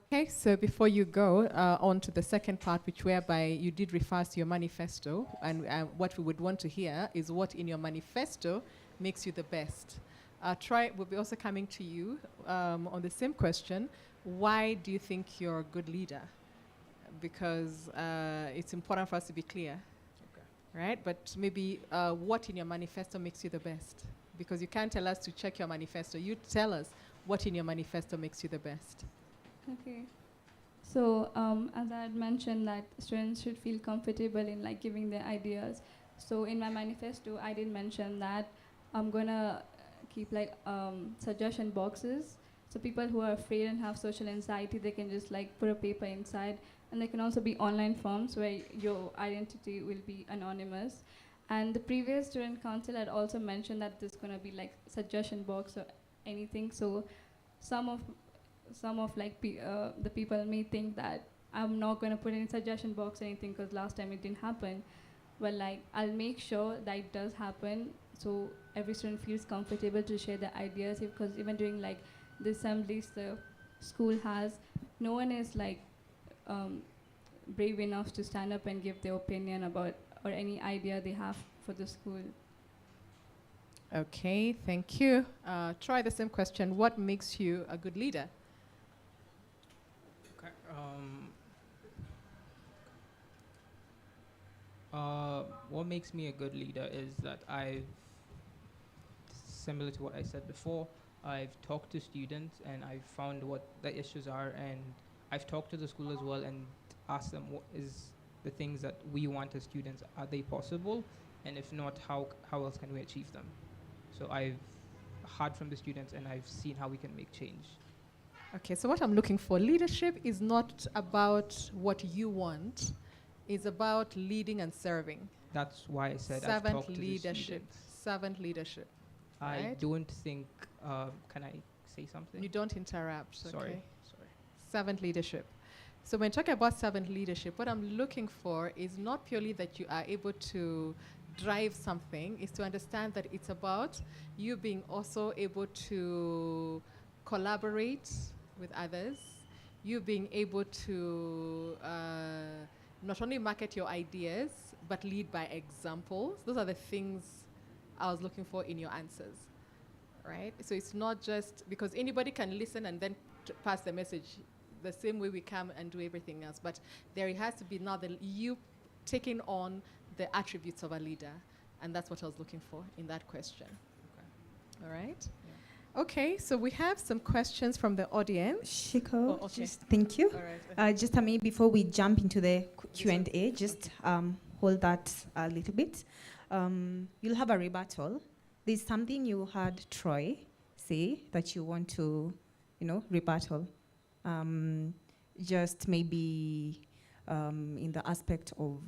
Okay, so before you go on to the second part, which whereby you did refer to your manifesto, and what we would want to hear is what in your manifesto makes you the best. Troy will be also coming to you on the same question. Why do you think you're a good leader? Because it's important for us to be clear, right? But maybe what in your manifesto makes you the best? Because you can't tell us to check your manifesto. You tell us what in your manifesto makes you the best. Okay. So as I had mentioned, that students should feel comfortable in like giving their ideas. So in my manifesto, I did mention that I'm gonna keep like suggestion boxes. So people who are afraid and have social anxiety, they can just like put a paper inside, and there can also be online forms where your identity will be anonymous. And the previous student council had also mentioned that there's gonna be like suggestion box or anything. So some of like the people may think that I'm not going to put any suggestion box or anything because last time it didn't happen. But like, I'll make sure that it does happen, so every student feels comfortable to share their ideas, because even during like the assemblies the school has, no one is like brave enough to stand up and give their opinion about or any idea they have for the school. Okay, thank you. Try the same question. What makes you a good leader? Okay. What makes me a good leader is that similar to what I said before, I've talked to students and I've found what the issues are, and I've talked to the school as well and asked them what is the things that we want as students, are they possible? And if not, how else can we achieve them? So I've heard from the students and I've seen how we can make change. Okay, so what I'm looking for, leadership is not about what you want, it's about leading and serving. That's why I said I've Servant talked to the leadership. students. Servant leadership. I right? don't think, can I say something? You don't interrupt, Sorry. okay? Servant leadership. So when talking about servant leadership, what I'm looking for is not purely that you are able to drive something, is to understand that it's about you being also able to collaborate with others, you being able to not only market your ideas, but lead by examples. Those are the things I was looking for in your answers, right? So it's not just, because anybody can listen and then pass the message the same way we come and do everything else, but there has to be now you taking on the attributes of a leader, and that's what I was looking for in that question. Okay. All right? Yeah. Okay, so we have some questions from the audience. Shiko, okay. just thank you. All right. Just before we jump into the Q&A, just hold that a little bit. You'll have a rebuttal. There's something you heard Troy say that you want to, rebuttal. Just maybe in the aspect of,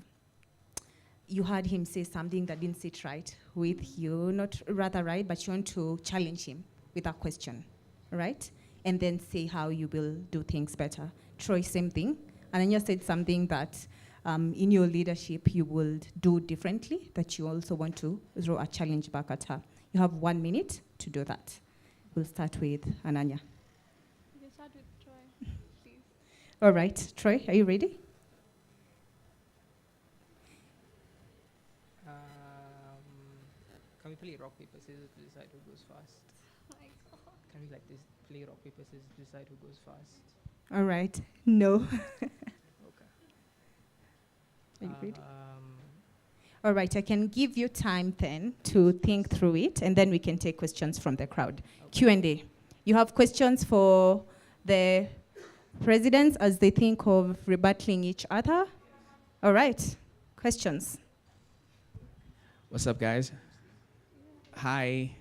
you heard him say something that didn't sit right with you, not rather right, but you want to challenge him with a question, right? And then say how you will do things better. Troy, same thing. And then you said something that in your leadership you will do differently, that you also want to throw a challenge back at her. You have 1 minute to do that. We'll start with Ananya. You can start with Troy, please. All right, Troy, are you ready? Can we play rock, paper, scissors to decide who goes first? Oh my God. Can we play rock, paper, scissors to decide who goes first? All right, no. Okay. Are you ready? All right, I can give you time then to think through it, and then we can take questions from the crowd. Okay. Q&A. You have questions for the presidents as they think of rebattling each other? All right, questions. What's up, guys? Hi.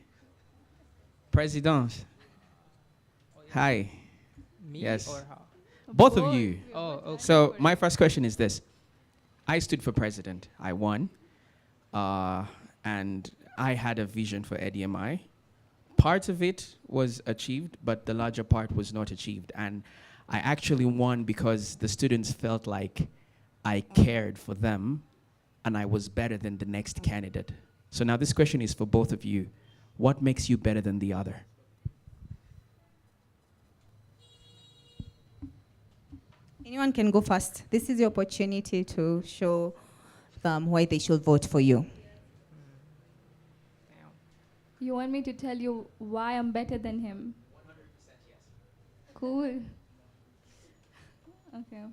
President. Hi. Me yes. or how? Both of you. Oh, okay. So my first question is this. I stood for president. I won. And I had a vision for ADMI. parts of it was achieved, but the larger part was not achieved. And I actually won because the students felt like I cared for them and I was better than the next candidate. So now this question is for both of you. What makes you better than the other? Anyone can go first. This is your opportunity to show them why they should vote for you. You want me to tell you why I'm better than him? 100% yes. Cool. Okay.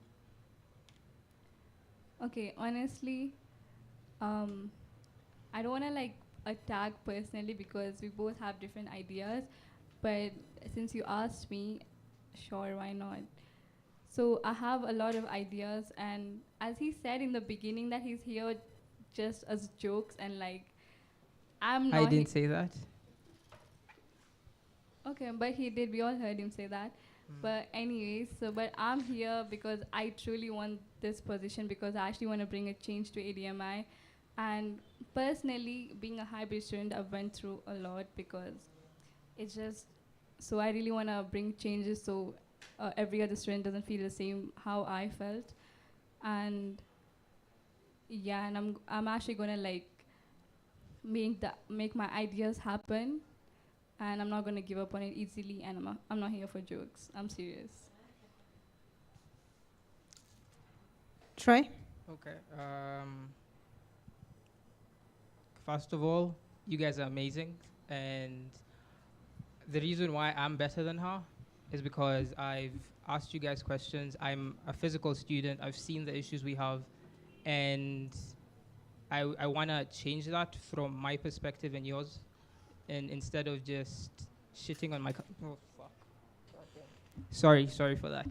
Okay, honestly, I don't want to like attack personally because we both have different ideas, but since you asked me, sure, why not? So I have a lot of ideas, and as he said in the beginning that he's here just as jokes and like, I'm not. I didn't say that. Okay, but he did. We all heard him say that. But anyways, but I'm here because I truly want this position because I actually want to bring a change to ADMI. And personally, being a hybrid student, I've went through a lot because it's just, so I really want to bring changes so every other student doesn't feel the same how I felt. And yeah, and I'm actually going to like make my ideas happen. And I'm not going to give up on it easily, and I'm not here for jokes. I'm serious. Troy? Okay. First of all, you guys are amazing. And the reason why I'm better than her is because I've asked you guys questions. I'm a physical student. I've seen the issues we have. And I want to change that from my perspective and yours. And instead of just shitting on my oh fuck, sorry for that.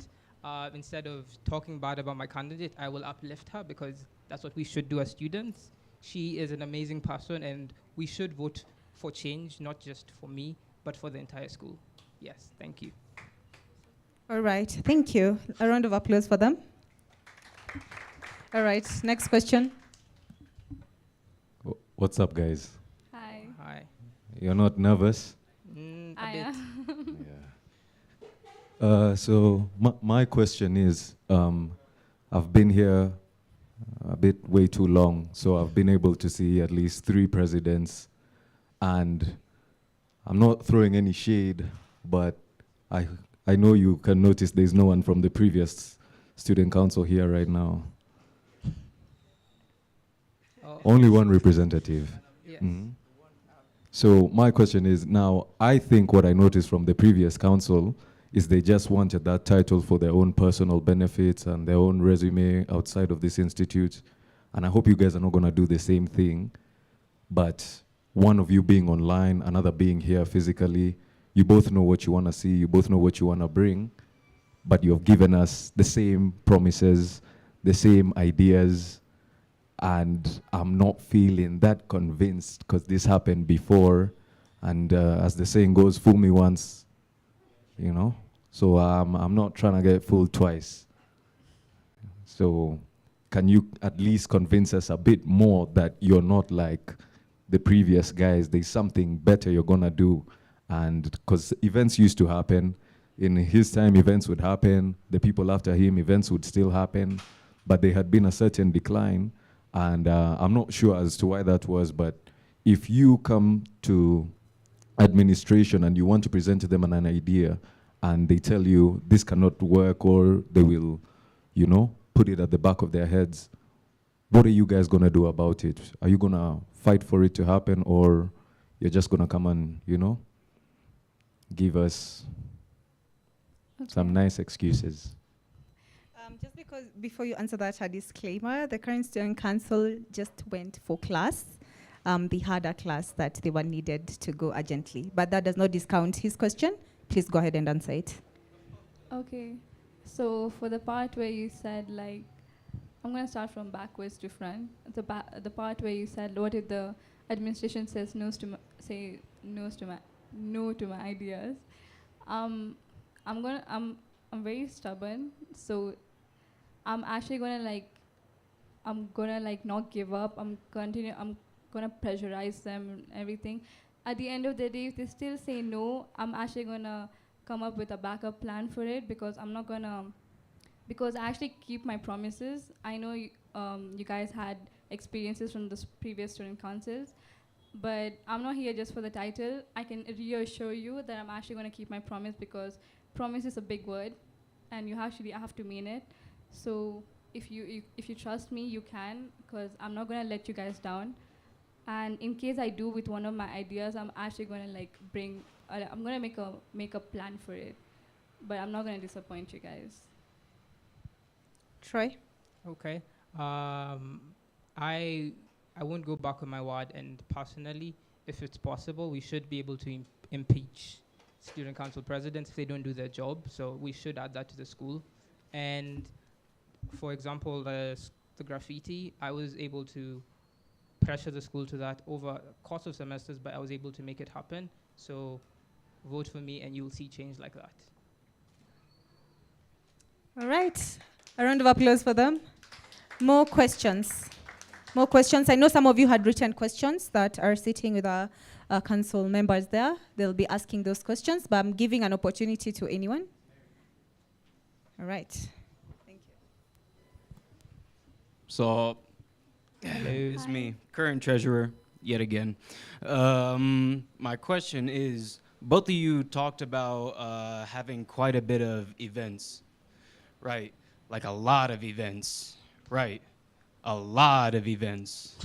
Instead of talking bad about my candidate, I will uplift her because that's what we should do as students. She is an amazing person, and we should vote for change, not just for me, but for the entire school. Yes, thank you. All right, thank you. A round of applause for them. All right, next question. What's up, guys? Hi. Hi. You're not nervous? I am. So my question is, I've been here a bit way too long, so I've been able to see at least 3 presidents, and I'm not throwing any shade, but I know you can notice there's no one from the previous student council here right now. Oh. Only one representative. Yes. Mm-hmm. So my question is, now, I think what I noticed from the previous council is they just wanted that title for their own personal benefits and their own resume outside of this institute. And I hope you guys are not going to do the same thing. But one of you being online, another being here physically, you both know what you want to see, you both know what you want to bring, but you've given us the same promises, the same ideas, and I'm not feeling that convinced because this happened before, and as the saying goes, fool me once, you know? So I'm not trying to get fooled twice. So can you at least convince us a bit more that you're not like the previous guys, there's something better you're gonna do? And because events used to happen, in his time events would happen, the people after him events would still happen, but there had been a certain decline. And I'm not sure as to why that was, but if you come to administration and you want to present to them an idea and they tell you this cannot work, or they will, you know, put it at the back of their heads, what are you guys going to do about it? Are you going to fight for it to happen, or you're just going to come and, you know, give us some nice excuses? Just because before you answer that, a disclaimer, the current student council just went for class. They had a class that they were needed to go urgently, but that does not discount his question. Please go ahead and answer it. Okay, so for the part where you said like, I'm going to start from backwards to front. The part where you said, what if the administration says no to my ideas? I'm very stubborn, so I'm actually gonna like not give up. I'm gonna pressurize them and everything. at the end of the day, if they still say no, I'm actually gonna come up with a backup plan for it because I'm not gonna, because I actually keep my promises. I know you guys had experiences from the previous student councils, but I'm not here just for the title. I can reassure you that I'm actually gonna keep my promise because promise is a big word, and you actually have to mean it. So if you trust me, you can, because I'm not gonna let you guys down. And in case I do with one of my ideas, I'm actually gonna like I'm gonna make a plan for it, but I'm not gonna disappoint you guys. Troy? Okay. I won't go back on my word, and personally, if it's possible, we should be able to impeach student council presidents if they don't do their job. So we should add that to the school. And for example, the graffiti, I was able to pressure the school to that over a course of semesters, but I was able to make it happen. So vote for me and you'll see change like that. All right. A round of applause for them. More questions. More questions. I know some of you had written questions that are sitting with our council members there. They'll be asking those questions, but I'm giving an opportunity to anyone. All right. Thank you. So, it's me, current treasurer, yet again. My question is, both of you talked about having quite a bit of events, right? Like a lot of events, right? A lot of events.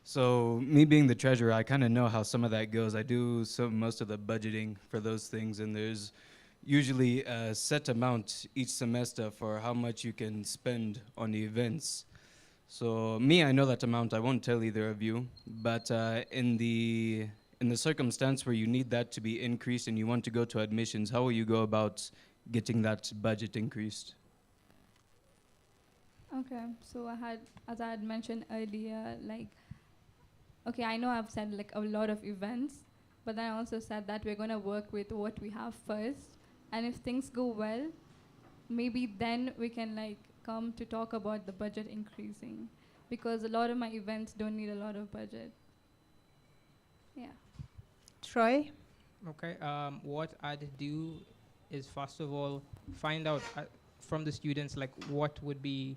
So me being the treasurer, I kind of know how some of that goes. I do most of the budgeting for those things, and there's usually a set amount each semester for how much you can spend on the events. So me, I know that amount. I won't tell either of you, but in the circumstance where you need that to be increased and you want to go to admissions, how will you go about getting that budget increased? Okay, so as I had mentioned earlier, like, okay, I know I've said like a lot of events, but then I also said that we're gonna work with what we have first, and if things go well, maybe then we can like come to talk about the budget increasing, because a lot of my events don't need a lot of budget. Yeah. Troy? Okay, what I'd do is first of all find out from the students like what would be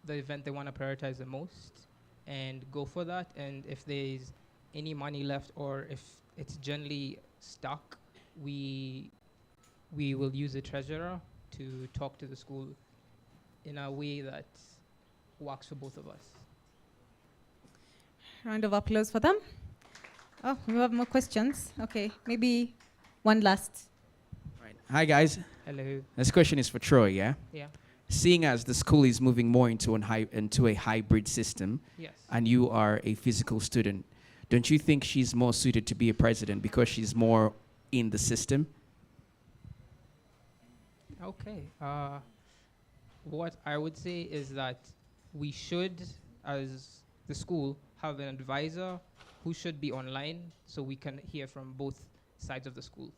the event they want to prioritize the most, and go for that. And if there's any money left or if it's generally stuck, we will use the treasurer to talk to the school in a way that works for both of us. Round of applause for them. Oh, we have more questions. Okay, maybe one last. Right. Hi, guys. Hello. This question is for Troy, yeah? Yeah. Seeing as the school is moving more into a hybrid system, Yes. and you are a physical student, don't you think she's more suited to be a president because she's more in the system? Okay. What I would say is that we should, as the school, have an advisor who should be online so we can hear from both sides of the school.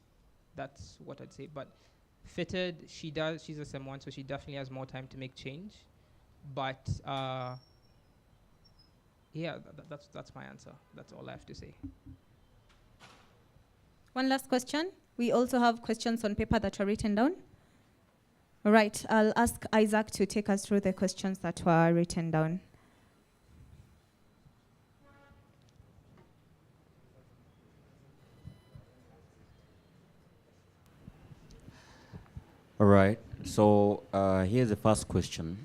That's what I'd say. But fitted, she's a SEM1, so she definitely has more time to make change. But yeah, that's my answer. That's all I have to say. One last question. We also have questions on paper that are written down. All right, I'll ask Isaac to take us through the questions that were written down. All right. So here's the first question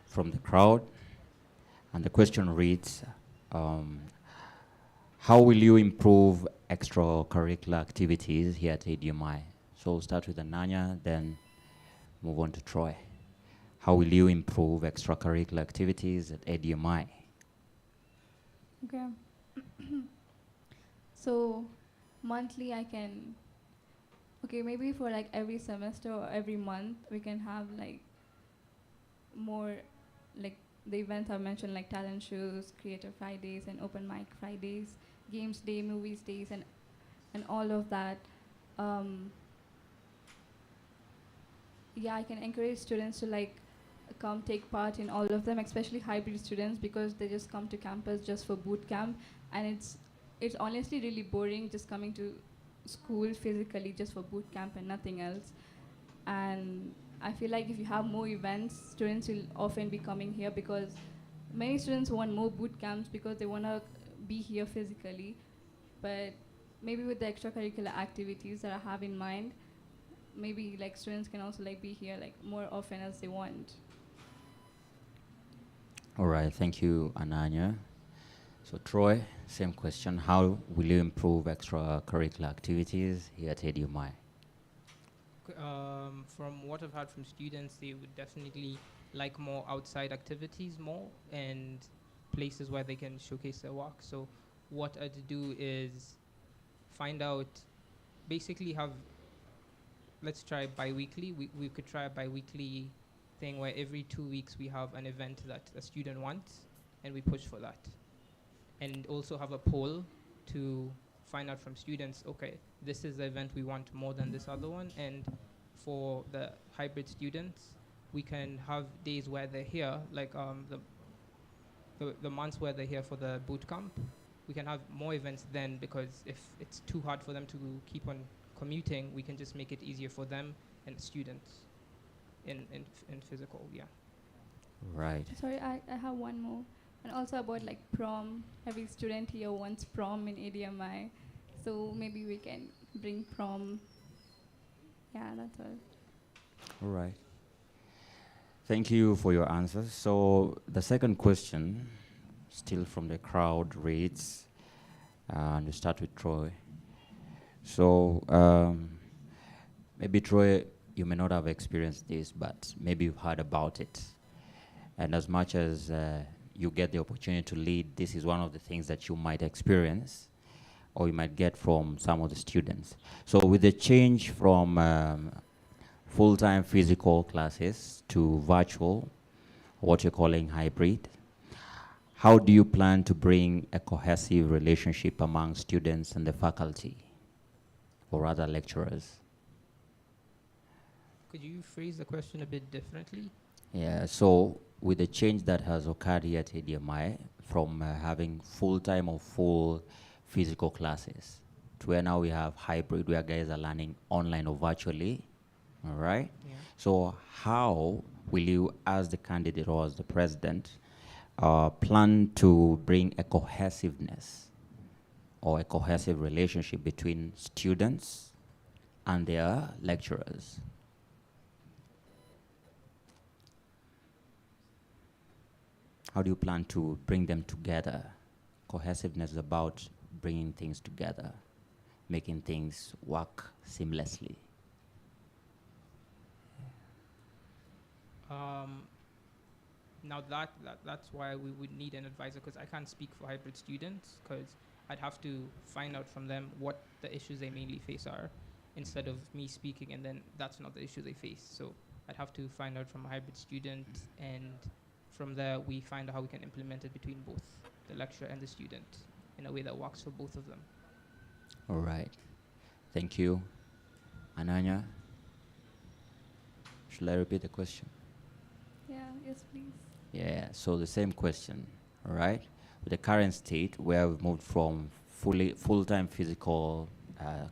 from the crowd. And the question reads, how will you improve extracurricular activities here at ADMI? So we'll start with Ananya, then move on to Troy. How will you improve extracurricular activities at ADMI? Okay. So monthly I can, okay, maybe for like every semester or every month we can have like more like the events I mentioned, like talent shows, creative Fridays and open mic Fridays, games day, movies days, and all of that. Yeah, I can encourage students to like come take part in all of them, especially hybrid students, because they just come to campus just for boot camp, and it's honestly really boring just coming to school physically just for boot camp and nothing else. And I feel like if you have more events, students will often be coming here because many students want more boot camps because they want to be here physically. But maybe with the extracurricular activities that I have in mind, maybe like students can also like be here like more often as they want. All right, thank you, Ananya. So Troy, same question. How will you improve extracurricular activities here at ADMI? From what I've heard from students, they would definitely like more outside activities more and places where they can showcase their work. So what I'd do is find out, basically have, let's try bi-weekly. We could try a bi-weekly thing where every 2 weeks we have an event that a student wants and we push for that. And also have a poll to find out from students, okay, this is the event we want more than this other one. And for the hybrid students, we can have days where they're here, like the months where they're here for the boot camp. We can have more events then, because if it's too hard for them to keep on commuting, we can just make it easier for them and students in physical, yeah. Right. Sorry, I have one more. And also about like prom. Every student here wants prom in ADMI. So maybe we can bring prom. Yeah, that's all. All right. Thank you for your answers. So the second question, still from the crowd, reads, and we start with Troy. So maybe Troy, you may not have experienced this, but maybe you've heard about it. And as much as you get the opportunity to lead, this is one of the things that you might experience or you might get from some of the students. So with the change from full-time physical classes to virtual, what you're calling hybrid, how do you plan to bring a cohesive relationship among students and the faculty or other lecturers? Could you phrase the question a bit differently? Yeah, so with the change that has occurred here at ADMI from having full-time or full physical classes to where now we have hybrid, where guys are learning online or virtually, all right? Yeah. So how will you, as the candidate or as the president, plan to bring a cohesiveness or a cohesive relationship between students and their lecturers? How do you plan to bring them together? Cohesiveness is about bringing things together, making things work seamlessly. Now that's why we would need an advisor, because I can't speak for hybrid students, because I'd have to find out from them what the issues they mainly face are, instead of me speaking and then that's not the issue they face. So I'd have to find out from a hybrid student, and from there we find out how we can implement it between both the lecturer and the student in a way that works for both of them. All right. Thank you. Ananya, should I repeat the question? Yeah, yes, please. Yeah, so the same question, all right? With the current state where we've moved from full-time physical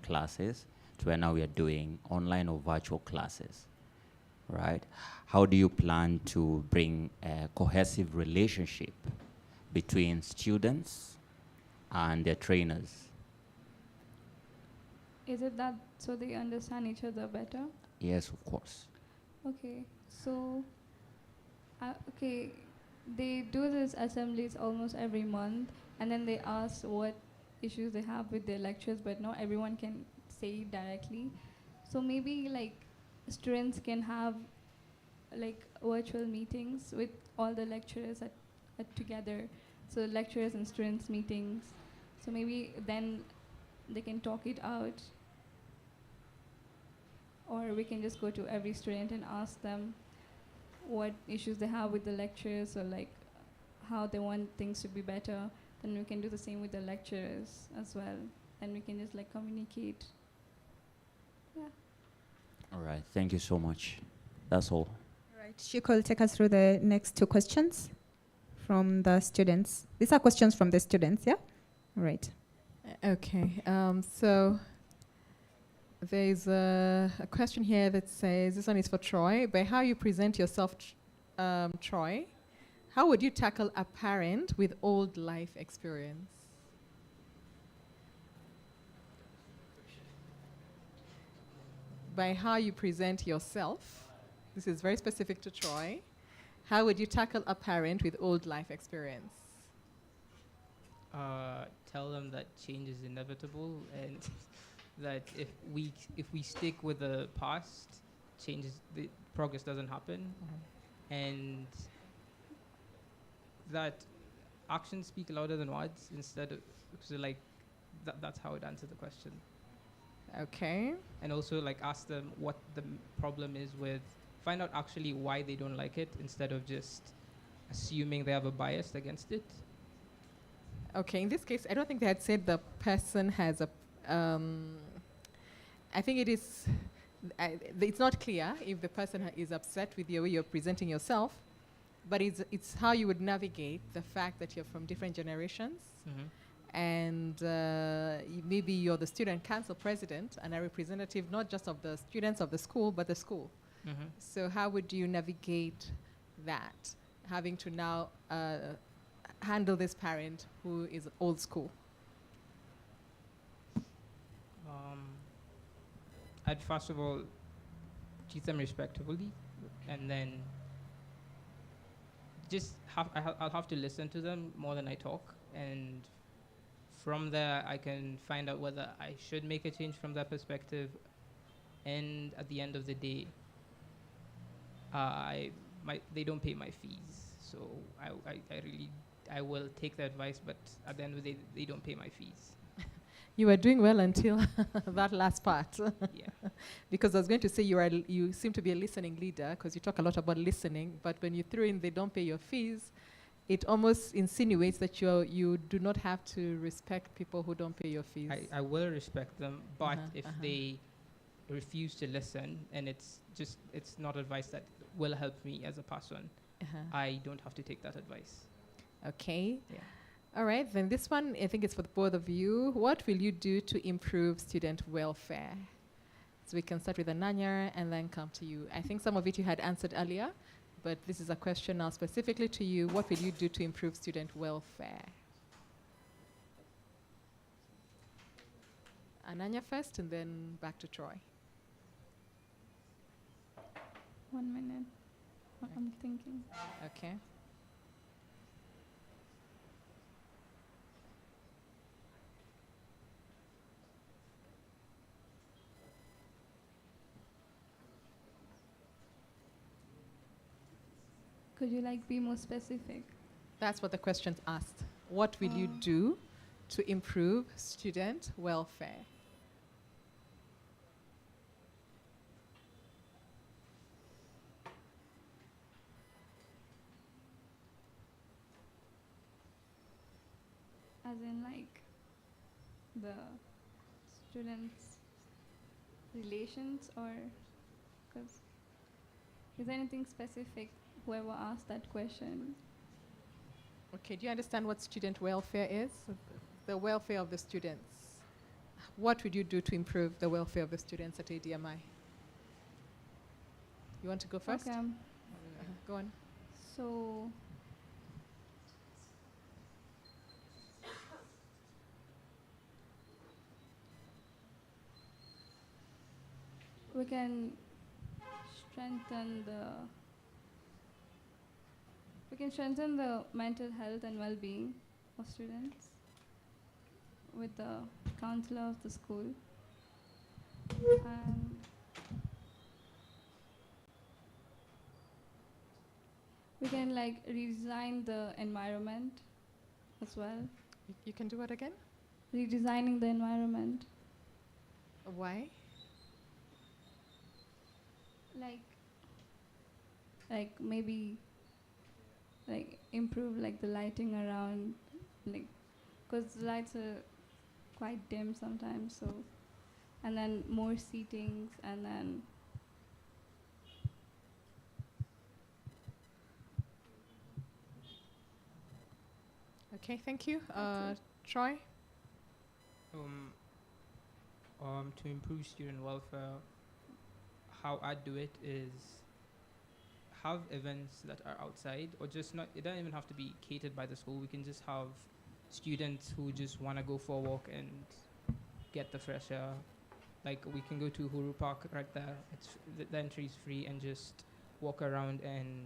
classes to where now we are doing online or virtual classes, right? How do you plan to bring a cohesive relationship between students and their trainers? Is it that so they understand each other better? Yes, of course. Okay, so okay, they do these assemblies almost every month, and then they ask what issues they have with their lectures, but not everyone can say it directly. So maybe like students can have like virtual meetings with all the lecturers at together. So lecturers and students meetings. So maybe then they can talk it out. Or we can just go to every student and ask them what issues they have with the lecturers, or like how they want things to be better. Then we can do the same with the lecturers as well. And we can just like communicate. Yeah. All right, thank you so much. That's all. All right, she could take us through the next two questions from the students. These are questions from the students, yeah? All right. Okay, so there's a question here that says, this one is for Troy. By how you present yourself, Troy, how would you tackle a parent with old life experience? By how you present yourself, this is very specific to Troy, how would you tackle a parent with old life experience? Tell them that change is inevitable and that if we stick with the past, the progress doesn't happen, and that actions speak louder than words instead of, so like that's how I'd answer the question. Okay. And also like ask them what the problem is with, find out actually why they don't like it instead of just assuming they have a bias against it. Okay, in this case, I don't think they had said the person has a. I think it is. It's not clear if the person is upset with the way you're presenting yourself, but it's how you would navigate the fact that you're from different generations, and maybe you're the student council president and a representative not just of the students of the school, but the school. So how would you navigate that, having to now handle this parent who is old school? I'd first of all treat them respectfully, and then just I'll have to listen to them more than I talk, and from there I can find out whether I should make a change from their perspective. And at the end of the day, they don't pay my fees, so I will take the advice, but at the end of the day, they don't pay my fees. You were doing well until that last part. Yeah. Because I was going to say you seem to be a listening leader because you talk a lot about listening, but when you threw in they don't pay your fees, it almost insinuates that you do not have to respect people who don't pay your fees. I will respect them, but if they refuse to listen and it's not advice that will help me as a person, I don't have to take that advice. Okay. Yeah. All right, then this one, I think it's for the both of you. What will you do to improve student welfare? So we can start with Ananya and then come to you. I think some of it you had answered earlier, but this is a question now specifically to you. What will you do to improve student welfare? Ananya first and then back to Troy. 1 minute. I'm thinking. Okay. Could you be more specific? That's what the question's asked. What will you do to improve student welfare? As in the students' relations, or because is there anything specific? Whoever asked that question. Okay, do you understand what student welfare is? The welfare of the students. What would you do to improve the welfare of the students at ADMI? You want to go first? Okay. Go on. So, we can strengthen the mental health and well-being of students with the counselor of the school, and we can redesign the environment as well. You can do it again? Redesigning the environment. Why? Maybe improve the lighting around, because the lights are quite dim sometimes, so, and then more seatings, and then okay, thank you. Troy? Um, to improve student welfare, how I do it is have events that are outside, or just not, it doesn't even have to be catered by the school. We can just have students who just want to go for a walk and get the fresh air. Like we can go to Huru Park right there. The entry is free, and just walk around and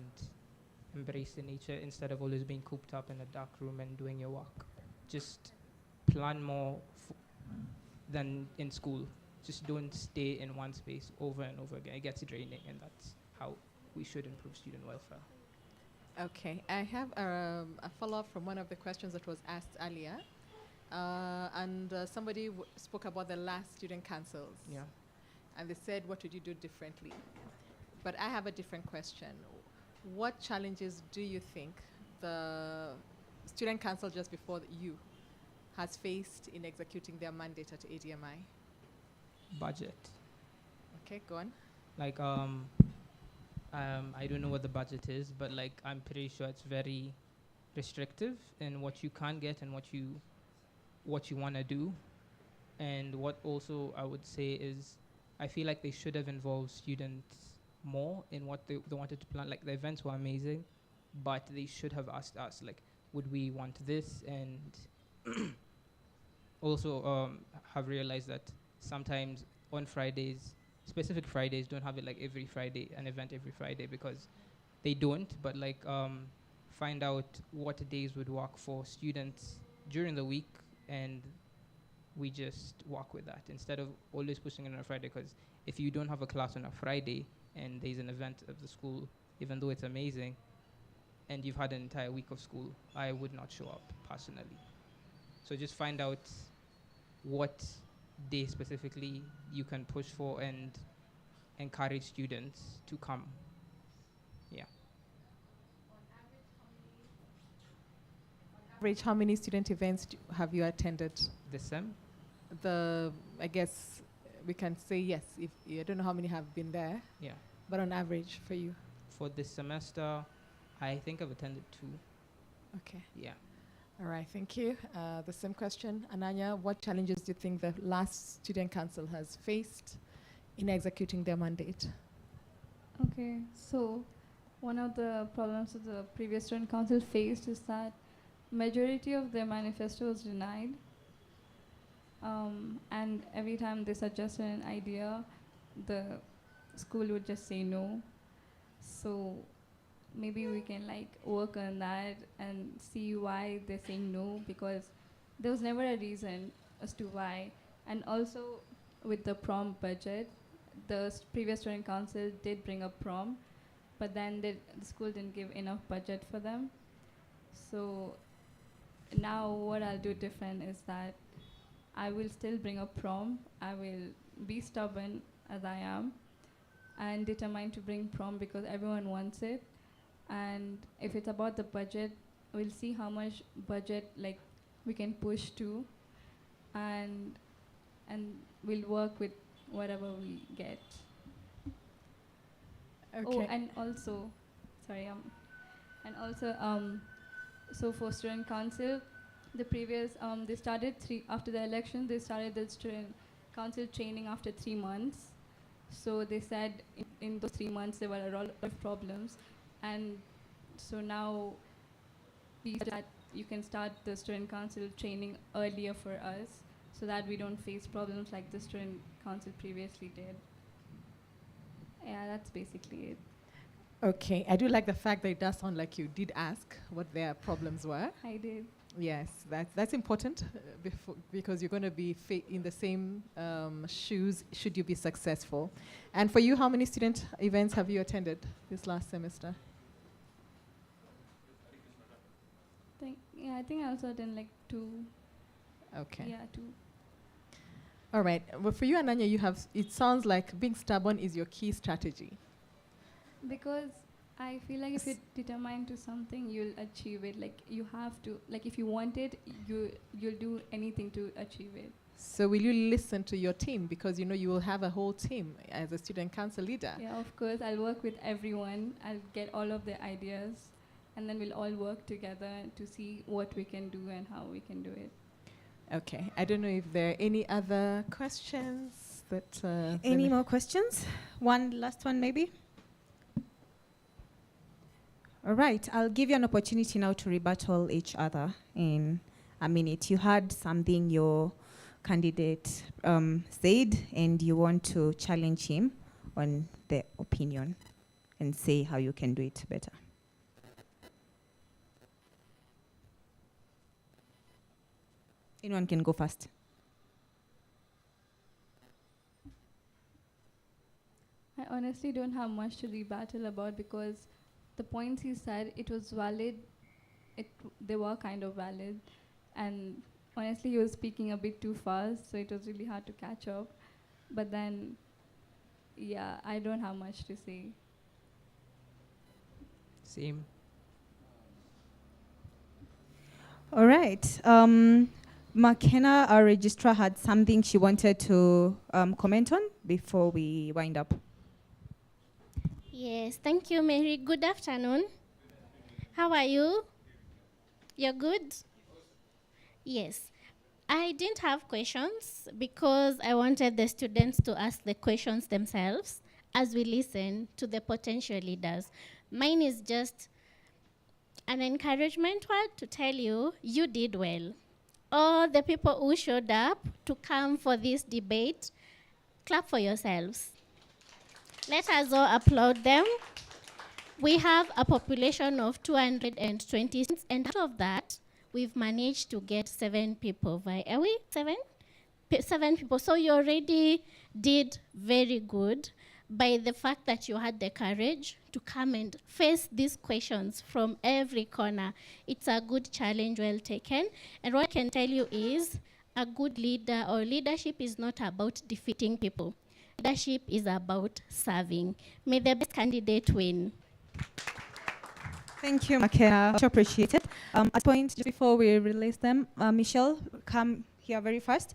embrace the nature instead of always being cooped up in a dark room and doing your work. Just plan more than in school. Just don't stay in one space over and over again. It gets draining, and that's how we should improve student welfare. Okay, I have a follow-up from one of the questions that was asked earlier. Somebody spoke about the last student councils. Yeah. And they said, what would you do differently? But I have a different question. What challenges do you think the student council just before you has faced in executing their mandate at ADMI? Budget. Okay, go on. Like I don't know what the budget is, but like I'm pretty sure it's very restrictive in what you can get and what you want to do. And what also I would say is I feel like they should have involved students more in what they wanted to plan. Like the events were amazing, but they should have asked us, like, would we want this? And also have realized that sometimes on Fridays, specific Fridays, don't have it like every Friday, an event every Friday, because they don't. But like find out what days would work for students during the week, and we just work with that instead of always pushing it on a Friday. Because if you don't have a class on a Friday and there's an event of the school, even though it's amazing, and you've had an entire week of school, I would not show up personally. So just find out what day specifically you can push for and encourage students to come. Yeah. Average, how many student events have you attended? The SEM? I guess we can say yes. If I don't know how many have been there. Yeah. But on average for you. For this semester, I think I've attended 2. Okay. Yeah. All right, thank you. The same question, Ananya, what challenges do you think the last student council has faced in executing their mandate? Okay, so one of the problems that the previous student council faced is that majority of their manifesto was denied. And every time they suggested an idea, the school would just say no. So maybe we can like work on that and see why they're saying no, because there was never a reason as to why. And also with the prom budget, the previous student council did bring up prom, but then the school didn't give enough budget for them. So now what I'll do different is that I will still bring up prom. I will be stubborn as I am and determined to bring prom because everyone wants it. And if it's about the budget, we'll see how much budget like we can push to, and we'll work with whatever we get. Okay. Oh, and also, sorry, so for student council, the previous they started after the election. They started the student council training after 3 months. So they said in those 3 months there were a lot of problems. And so now we said that you can start the student council training earlier for us so that we don't face problems like the student council previously did. Yeah, that's basically it. Okay, I do like the fact that it does sound like you did ask what their problems were. I did. Yes, that's important because you're going to be in the same shoes should you be successful. And for you, how many student events have you attended this last semester? I think I also attended like 2. Okay. Yeah, 2. All right. Well, for you, Ananya, it sounds like being stubborn is your key strategy. Because I feel like if you're determined to something, you'll achieve it. Like you have to, like if you want it, you'll do anything to achieve it. So will you listen to your team? Because you know you will have a whole team as a student council leader. Yeah, of course. I'll work with everyone. I'll get all of their ideas, and then we'll all work together to see what we can do and how we can do it. Okay, I don't know if there are any other questions that... Any more questions? One last one, maybe? All right, I'll give you an opportunity now to rebuttal each other in a minute. You had something your candidate said, and you want to challenge him on the opinion and say how you can do it better. Anyone can go first. I honestly don't have much to rebuttal about because the points he said, it was valid. They were kind of valid. And honestly, he was speaking a bit too fast, so it was really hard to catch up. But then, yeah, I don't have much to say. Same. All right. McKenna, our registrar, had something she wanted to comment on before we wind up. Yes, thank you, Mary. Good afternoon. How are you? You're good? Yes. I didn't have questions because I wanted the students to ask the questions themselves as we listen to the potential leaders. Mine is just an encouragement word to tell you, you did well. All the people who showed up to come for this debate, clap for yourselves. Let us all applaud them. We have a population of 220, and out of that, we've managed to get 7 people. Are we 7? 7 people. So you already did very good by the fact that you had the courage to come and face these questions from every corner. It's a good challenge, well taken. And what I can tell you is a good leader or leadership is not about defeating people. Leadership is about serving. May the best candidate win. Thank you, McKenna. Much appreciated. At this point, just before we release them, Michelle, come here very fast.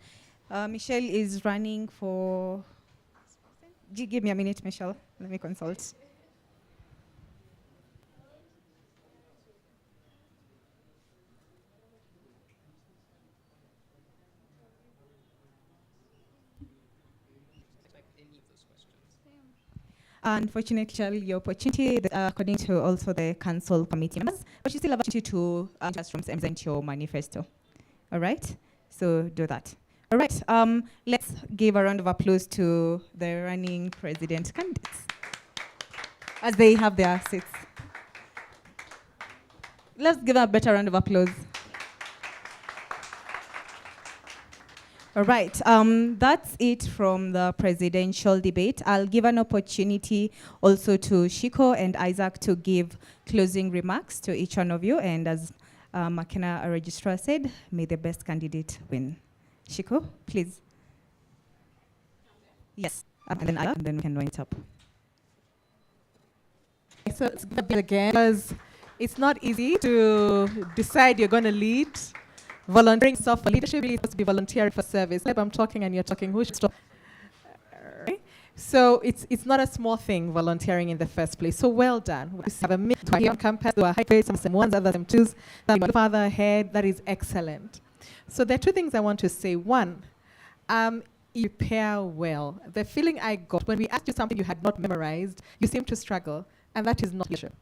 Michelle is running for... Give me a minute, Michelle. Let me consult. Unfortunately, your opportunity, according to also the council committee members, but you still have opportunity to just present your manifesto. All right? So do that. All right. Let's give a round of applause to the running president candidates as they have their seats. Let's give a better round of applause. All right, that's it from the presidential debate. I'll give an opportunity also to Shiko and Isaac to give closing remarks to each one of you. And as McKenna, our registrar, said, may the best candidate win. Shiko, please. Yes, and then Isaac, and then we can wind it up. So it's going to be again, because it's not easy to decide you're going to lead. Volunteering stuff for leadership really has to be volunteering for service. If I'm talking and you're talking, who should stop? Right? So it's not a small thing, volunteering in the first place. So well done. We have a mix here on campus. There are high grades, some ones, others, some twos. Some farther ahead. That is excellent. So there are 2 things I want to say. One, you prepare well. The feeling I got when we asked you something you had not memorized, you seem to struggle, and that is not leadership.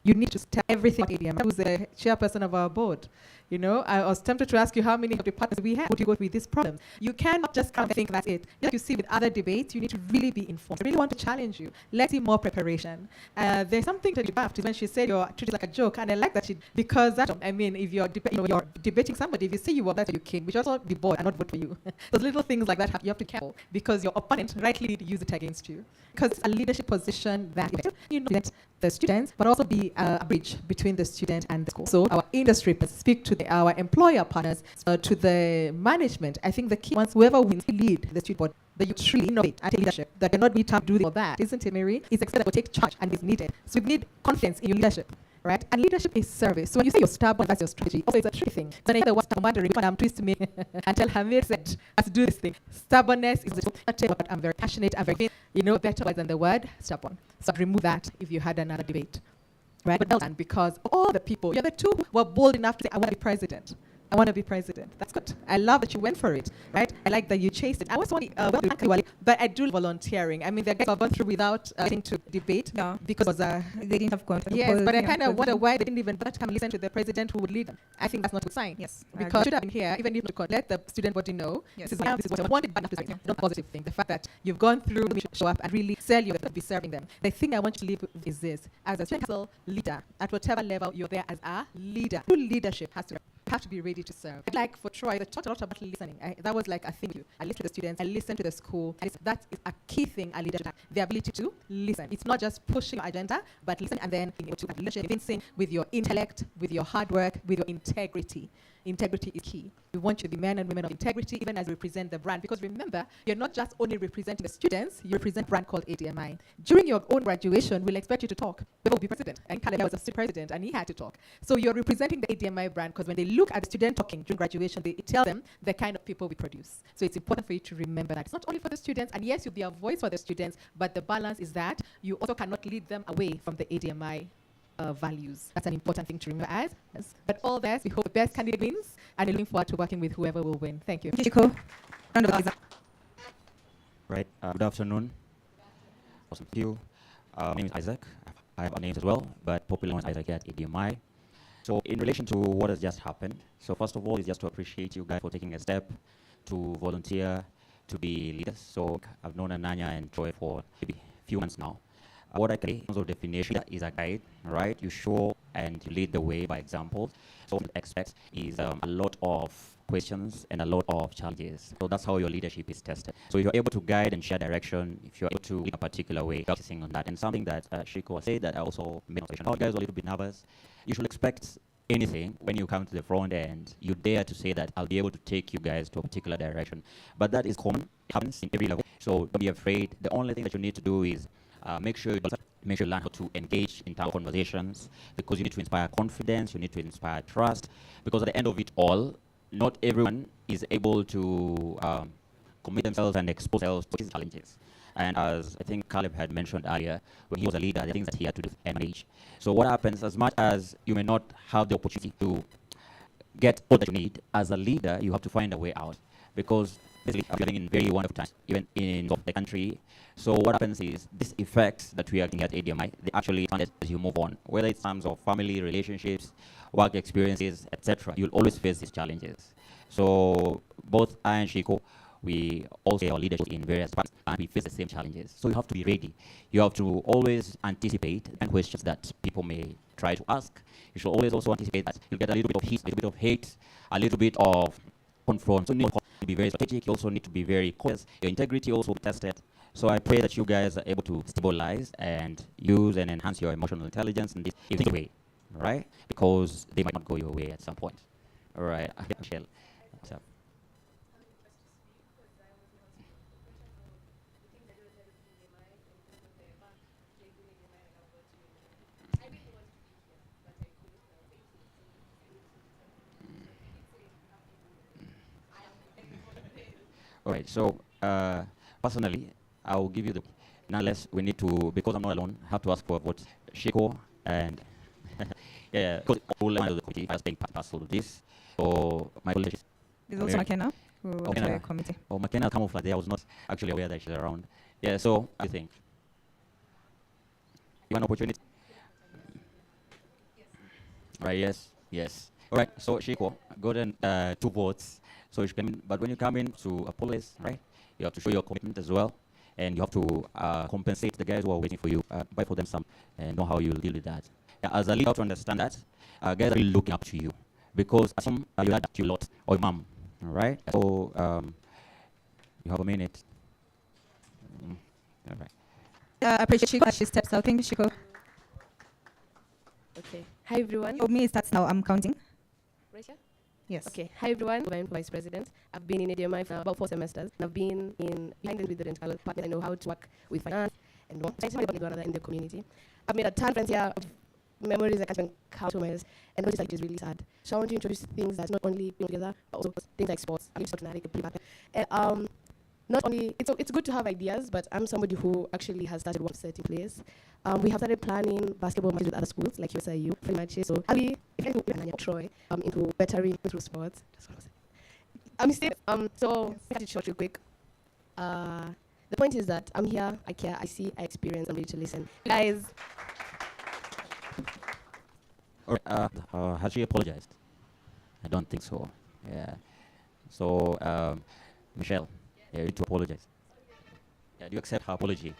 You need to tell everything about ADMI. I was the chairperson of our board. You know, I was tempted to ask you how many of the partners we have. Would you go with this problem? You cannot just come and think that's it. Like you see with other debates, you need to really be informed. I really want to challenge you. Let's see more preparation. There's something to laughed when she said you're treated like a joke, and I like that because that, I mean, if you're debating somebody, if you say you were that's you came, we should also be bored and not vote for you. Those little things like that you have to be careful because your opponent rightly use it against you. Because it's a leadership position that you know that the students, but also be a bridge between the student and the school. So our industry speak to our employer partners, to the management. I think the key ones, whoever wins, lead the student board, that you truly innovate and take leadership. That cannot be time to do this or that, isn't it, Mary? It's expected to take charge and is needed. So you need confidence in your leadership, right? And leadership is service. So when you say you're stubborn, that's your strategy. Also, it's a tricky thing. Then I hear what's wondering, I'm twist me until Hamir said, let's do this thing. Stubbornness is but I'm very passionate, I'm very, better words than the word stubborn. So I'd remove that if you had another debate. Right? But well done, because all the people, you're the 2 who were bold enough to say, I want to be president. I want to be president. That's good. I love that you went for it, right? I like that you chased it. I was wondering, but I do volunteering. I mean, the guys have gone through without getting to debate because it was, they didn't have content. yes, but I kind of wonder why they didn't even bother to come listen to the president who would lead them. I think that's not a good sign. Yes, because should have been here, even if you could let the student body know, Yes. this is what I wanted, but not positive thing. The fact that you've gone through, you should show up and really sell you to be serving them. The thing I want you to leave with is this: as a student council leader, at whatever level you're there as a leader, true leadership has to be ready to serve. Like for Troy, they talked a lot about listening. That was like, I think I listened to the students, I listened to the school. And that is a key thing a leader should have, the ability to listen. It's not just pushing your agenda, but listen and then being able to leadership, convincing with your intellect, with your hard work, with your integrity. Integrity is key. We want you to be men and women of integrity, even as we represent the brand. Because remember, you're not just only representing the students, you represent a brand called ADMI. During your own graduation, we'll expect you to talk. We will be president. And Caleb was a student president, and he had to talk. So you're representing the ADMI brand, because when they look at the student talking during graduation, they tell them the kind of people we produce. So it's important for you to remember that. It's not only for the students, and yes, you'll be a voice for the students, but the balance is that you also cannot lead them away from the ADMI values. That's an important thing to remember as. Yes. But all this, we hope the best candidate wins, and we're looking forward to working with whoever will win. Thank you. Chico. Right. Good afternoon. Awesome. Thank you. My name is Isaac. I have a name as well, but popular one is Isaac at ADMI. So in relation to what has just happened, so first of all, is just to appreciate you guys for taking a step to volunteer to be leaders. So I've known Ananya and Troy for maybe a few months now. What I can say in terms of definition is a guide, right? You show and you lead the way by example. So what you expect is a lot of questions and a lot of challenges. So that's how your leadership is tested. So if you're able to guide and share direction, if you're able to lead a particular way, focusing on that. And something that Shiko said that I also made observation about, guys are a little bit nervous. You should expect anything when you come to the front and you dare to say that I'll be able to take you guys to a particular direction. But that is common. It happens in every level. So don't be afraid. The only thing that you need to do is make sure you learn how to engage in town conversations, because you need to inspire confidence, you need to inspire trust, because at the end of it all, not everyone is able to commit themselves and expose themselves to these challenges. And as I think Caleb had mentioned earlier, when he was a leader, the things that he had to do and manage. So what happens, as much as you may not have the opportunity to get all that you need, as a leader, you have to find a way out, because basically we're living in very wonderful times, even in the country. So what happens is these effects that we are getting at ADMI, they actually turn as you move on, whether it's terms of family, relationships, work experiences, etc. You'll always face these challenges. So both I and Shiko, we all say our leadership in various parts, and we face the same challenges. So you have to be ready. You have to always anticipate and questions that people may try to ask. You should always also anticipate that you'll get a little bit of heat, a little bit of hate, a little bit of confront. So you need to be very strategic. You also need to be very cautious. Your integrity also be tested. So I pray that you guys are able to stabilize and use and enhance your emotional intelligence in this way, right? Because they might not go your way at some point. All right, Michelle. What's up? All right, so personally, I'll give you the, nonetheless, we need to, because I'm not alone, have to ask for a vote. Shiko and, yeah, because all members of the committee are staying parcel of this. So my colleague is also McKenna, who was the committee. Oh, McKenna camouflage there. I was not actually aware that she's around. Yeah, so I think you have an opportunity. Right, yes. All right, so Shiko, got 2 votes. So you come in, but when you come in to a police, right, you have to show your commitment as well, and you have to compensate the guys who are waiting for you, buy for them some, and know how you will deal with that. As a leader, you have to understand that guys are really looking up to you, because some you had to a lot, or your mom, all right? So you have a minute. All right. I appreciate Shiko as she steps out. Thank you, Shiko. Okay. Hi, everyone. For me, it starts now. I'm counting. Right here? Yes. Okay. Hi, everyone. I'm Vice President. I've been in ADMI for about 4 semesters. And I've been behind with the rental department. I know how to work with finance and more. I in the community. I've made a ton of friends here, of memories I can't even count to miles, and notice that it is really sad. So I want to introduce things that's not only being together, but also things like sports. I live so and not only, it's good to have ideas, but I'm somebody who actually has started one set in place. We have started planning basketball matches with other schools, like USIU, pretty much. So I'll be Troy into bettering through sports. That's what I'm saying. So I'll cut it short real quick. The point is that I'm here, I care, I see, I experience, I'm ready to listen. Guys. Has she apologized? I don't think so. Yeah. So, Michelle, yeah, you need to apologize. Yeah, do you accept her apology?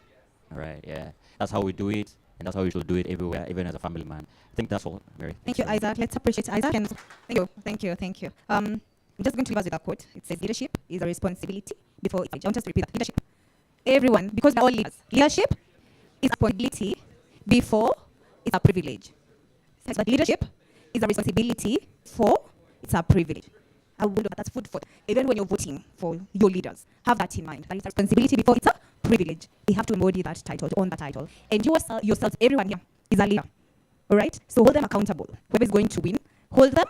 All right, yeah. That's how we do it, and that's how we should do it everywhere, even as a family man. I think that's all, Mary. Thank you, Isaac. Let's appreciate Isaac. And thank you. I'm just going to leave us with a quote. It says, leadership is a responsibility before it's a privilege. I want us to repeat that. Leadership. Everyone, because we're all leaders. Leadership is a responsibility before it's a privilege. But leadership is a responsibility for it's a privilege. That's food for even when you're voting for your leaders. Have that in mind. That it's a responsibility before it's a privilege. They have to embody that title, to own that title. And yourselves, everyone here is a leader. All right? So hold them accountable. Whoever is going to win, hold them.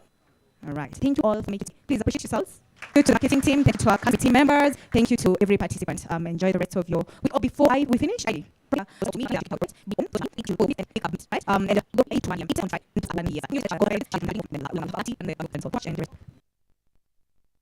All right. Thank you all for making it. Please appreciate yourselves. Thank you to the marketing team. Thank you to our council team members. Thank you to every participant. Enjoy the rest of your week. Oh, before we finish, and go 8 to 1 eat on 5 and